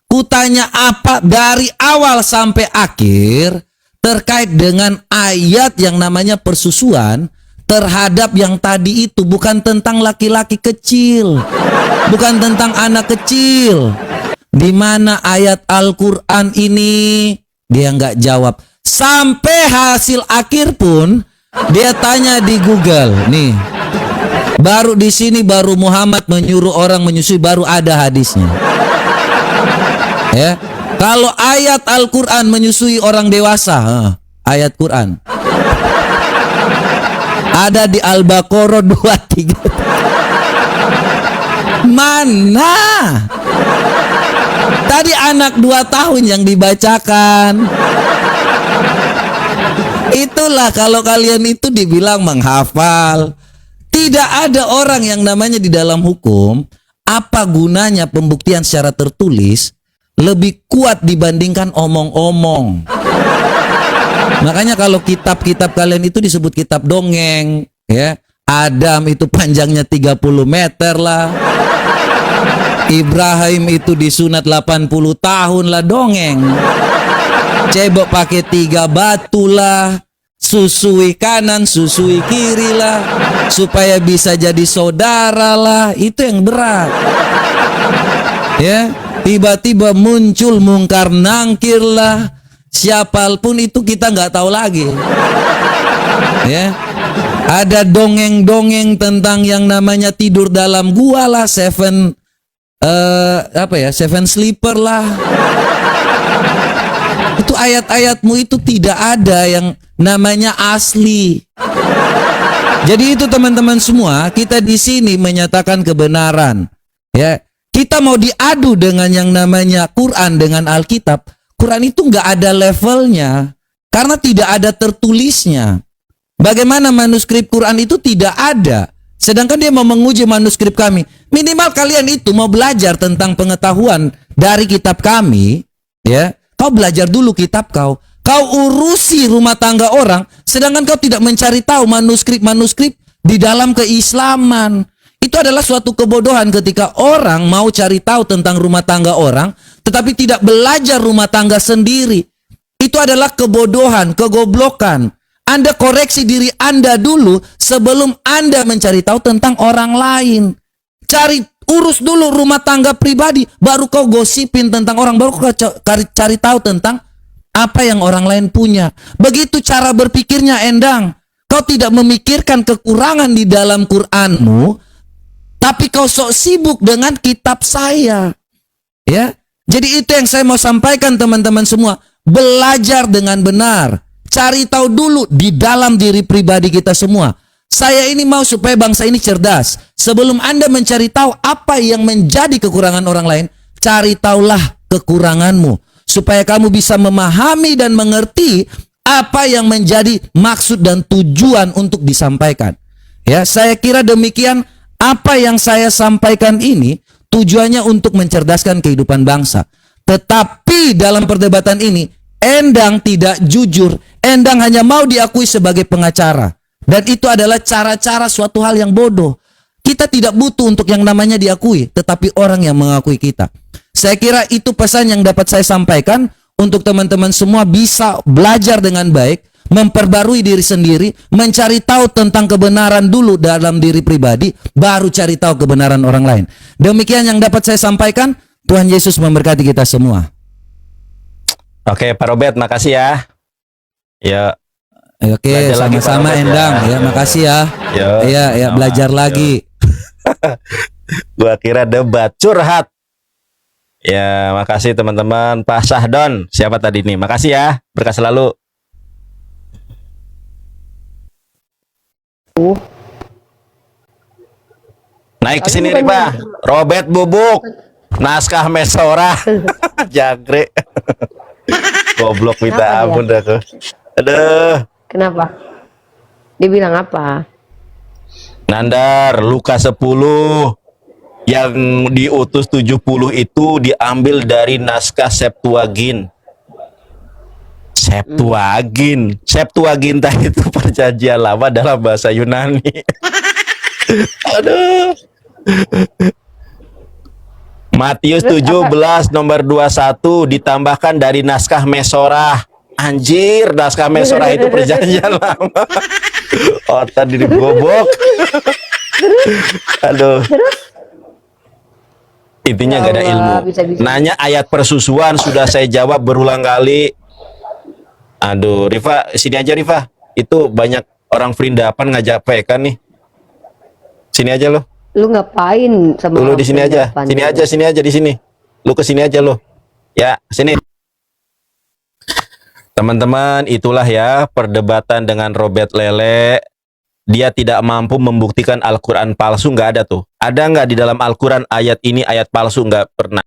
B: Kutanya apa dari awal sampai akhir terkait dengan ayat yang namanya persusuan terhadap yang tadi itu, bukan tentang laki-laki kecil, bukan tentang anak kecil. Di mana ayat Al-Quran ini? Dia nggak jawab. Sampai hasil akhir pun dia tanya di Google. Nih, baru di sini baru Muhammad menyuruh orang menyusui, baru ada hadisnya. Ya, kalau ayat Al-Quran menyusui orang dewasa, ayat Quran ada di Al-Baqarah 23. Mana? Tadi anak 2 tahun yang dibacakan. Itulah kalau kalian itu dibilang menghafal. Tidak ada orang yang namanya di dalam hukum, apa gunanya pembuktian secara tertulis lebih kuat dibandingkan omong-omong. Makanya kalau kitab-kitab kalian itu disebut kitab dongeng, ya. Adam itu panjangnya 30 meter lah. Ibrahim itu disunat 80 tahun lah, dongeng. Cebok pakai 3 batu lah. Susui kanan, susui kiri lah. Supaya bisa jadi saudara lah. Itu yang berat. Ya, tiba-tiba muncul mungkar nangkir lah. Siapapun itu kita nggak tahu lagi. Ya, ada dongeng-dongeng tentang yang namanya tidur dalam gua lah, seven sleeper lah. Itu ayat-ayatmu itu tidak ada yang namanya asli. Jadi itu teman-teman semua, kita di sini menyatakan kebenaran. Ya, kita mau diadu dengan yang namanya Quran dengan Alkitab. Quran itu nggak ada levelnya karena tidak ada tertulisnya. Bagaimana manuskrip Quran itu tidak ada. Sedangkan dia mau menguji manuskrip kami. Minimal kalian itu mau belajar tentang pengetahuan dari kitab kami, ya. Kau belajar dulu kitab kau. Kau urusi rumah tangga orang, sedangkan kau tidak mencari tahu manuskrip-manuskrip di dalam keislaman. Itu adalah suatu kebodohan ketika orang mau cari tahu tentang rumah tangga orang, tetapi tidak belajar rumah tangga sendiri. Itu adalah kebodohan, kegoblokan. Anda koreksi diri Anda dulu sebelum Anda mencari tahu tentang orang lain. Urus dulu rumah tangga pribadi, baru kau gosipin tentang orang, baru kau cari tahu tentang apa yang orang lain punya. Begitu cara berpikirnya, Endang. Kau tidak memikirkan kekurangan di dalam Qur'anmu, tapi kau sok sibuk dengan kitab saya. Ya. Jadi itu yang saya mau sampaikan teman-teman semua. Belajar dengan benar. Cari tahu dulu di dalam diri pribadi kita semua. Saya ini mau supaya bangsa ini cerdas. Sebelum Anda mencari tahu apa yang menjadi kekurangan orang lain, cari tahulah kekuranganmu. Supaya kamu bisa memahami dan mengerti apa yang menjadi maksud dan tujuan untuk disampaikan. Ya, saya kira demikian. Apa yang saya sampaikan ini tujuannya untuk mencerdaskan kehidupan bangsa. Tetapi dalam perdebatan ini, Endang tidak jujur. Endang hanya mau diakui sebagai pengacara. Dan itu adalah cara-cara suatu hal yang bodoh. Kita tidak butuh untuk yang namanya diakui, tetapi orang yang mengakui kita. Saya kira itu pesan yang dapat saya sampaikan untuk teman-teman semua bisa belajar dengan baik, memperbarui diri sendiri, mencari tahu tentang kebenaran dulu dalam diri pribadi, baru cari tahu kebenaran orang lain. Demikian yang dapat saya sampaikan. Tuhan Yesus memberkati kita semua.
A: Oke, Pak Robert, makasih ya. Ya.
B: Oke, sama-sama Endang. Ya, makasih ya. Ya, belajar lagi.
A: Gua kira debat curhat. Ya, makasih teman-teman. Pak Sahdon, siapa tadi nih? Makasih ya. Berkah selalu. Naik ke sini nih, Pak. Robert Bubuk. Naskah Mesora. Jagre. Goblok minta ampun dah tuh. Aduh.
D: Kenapa? Dibilang apa?
A: Nandar, Lukas 10 yang diutus 70 itu diambil dari naskah Septuagint. Septuaginta itu perjanjian lama dalam bahasa Yunani. Aduh. Matius 17 nomor 21 ditambahkan dari naskah Mesora. Anjir, naskah Mesora itu perjanjian lama. Otak diri gobok. Aduh. Intinya gak ada ilmu. Nanya ayat persusuan sudah saya jawab berulang kali. Aduh, Rifa, sini aja Rifa. Itu banyak orang Frindapan ngajak PK nih. Sini aja lo.
D: Lu ngapain sama
A: lu di sini aja. Sini aja di sini. Lu ke sini aja lo. Ya, sini. Teman-teman, itulah ya perdebatan dengan Robert Lele. Dia tidak mampu membuktikan Al-Quran palsu, nggak ada tuh. Ada nggak di dalam Al-Quran ayat ini ayat palsu? Nggak pernah.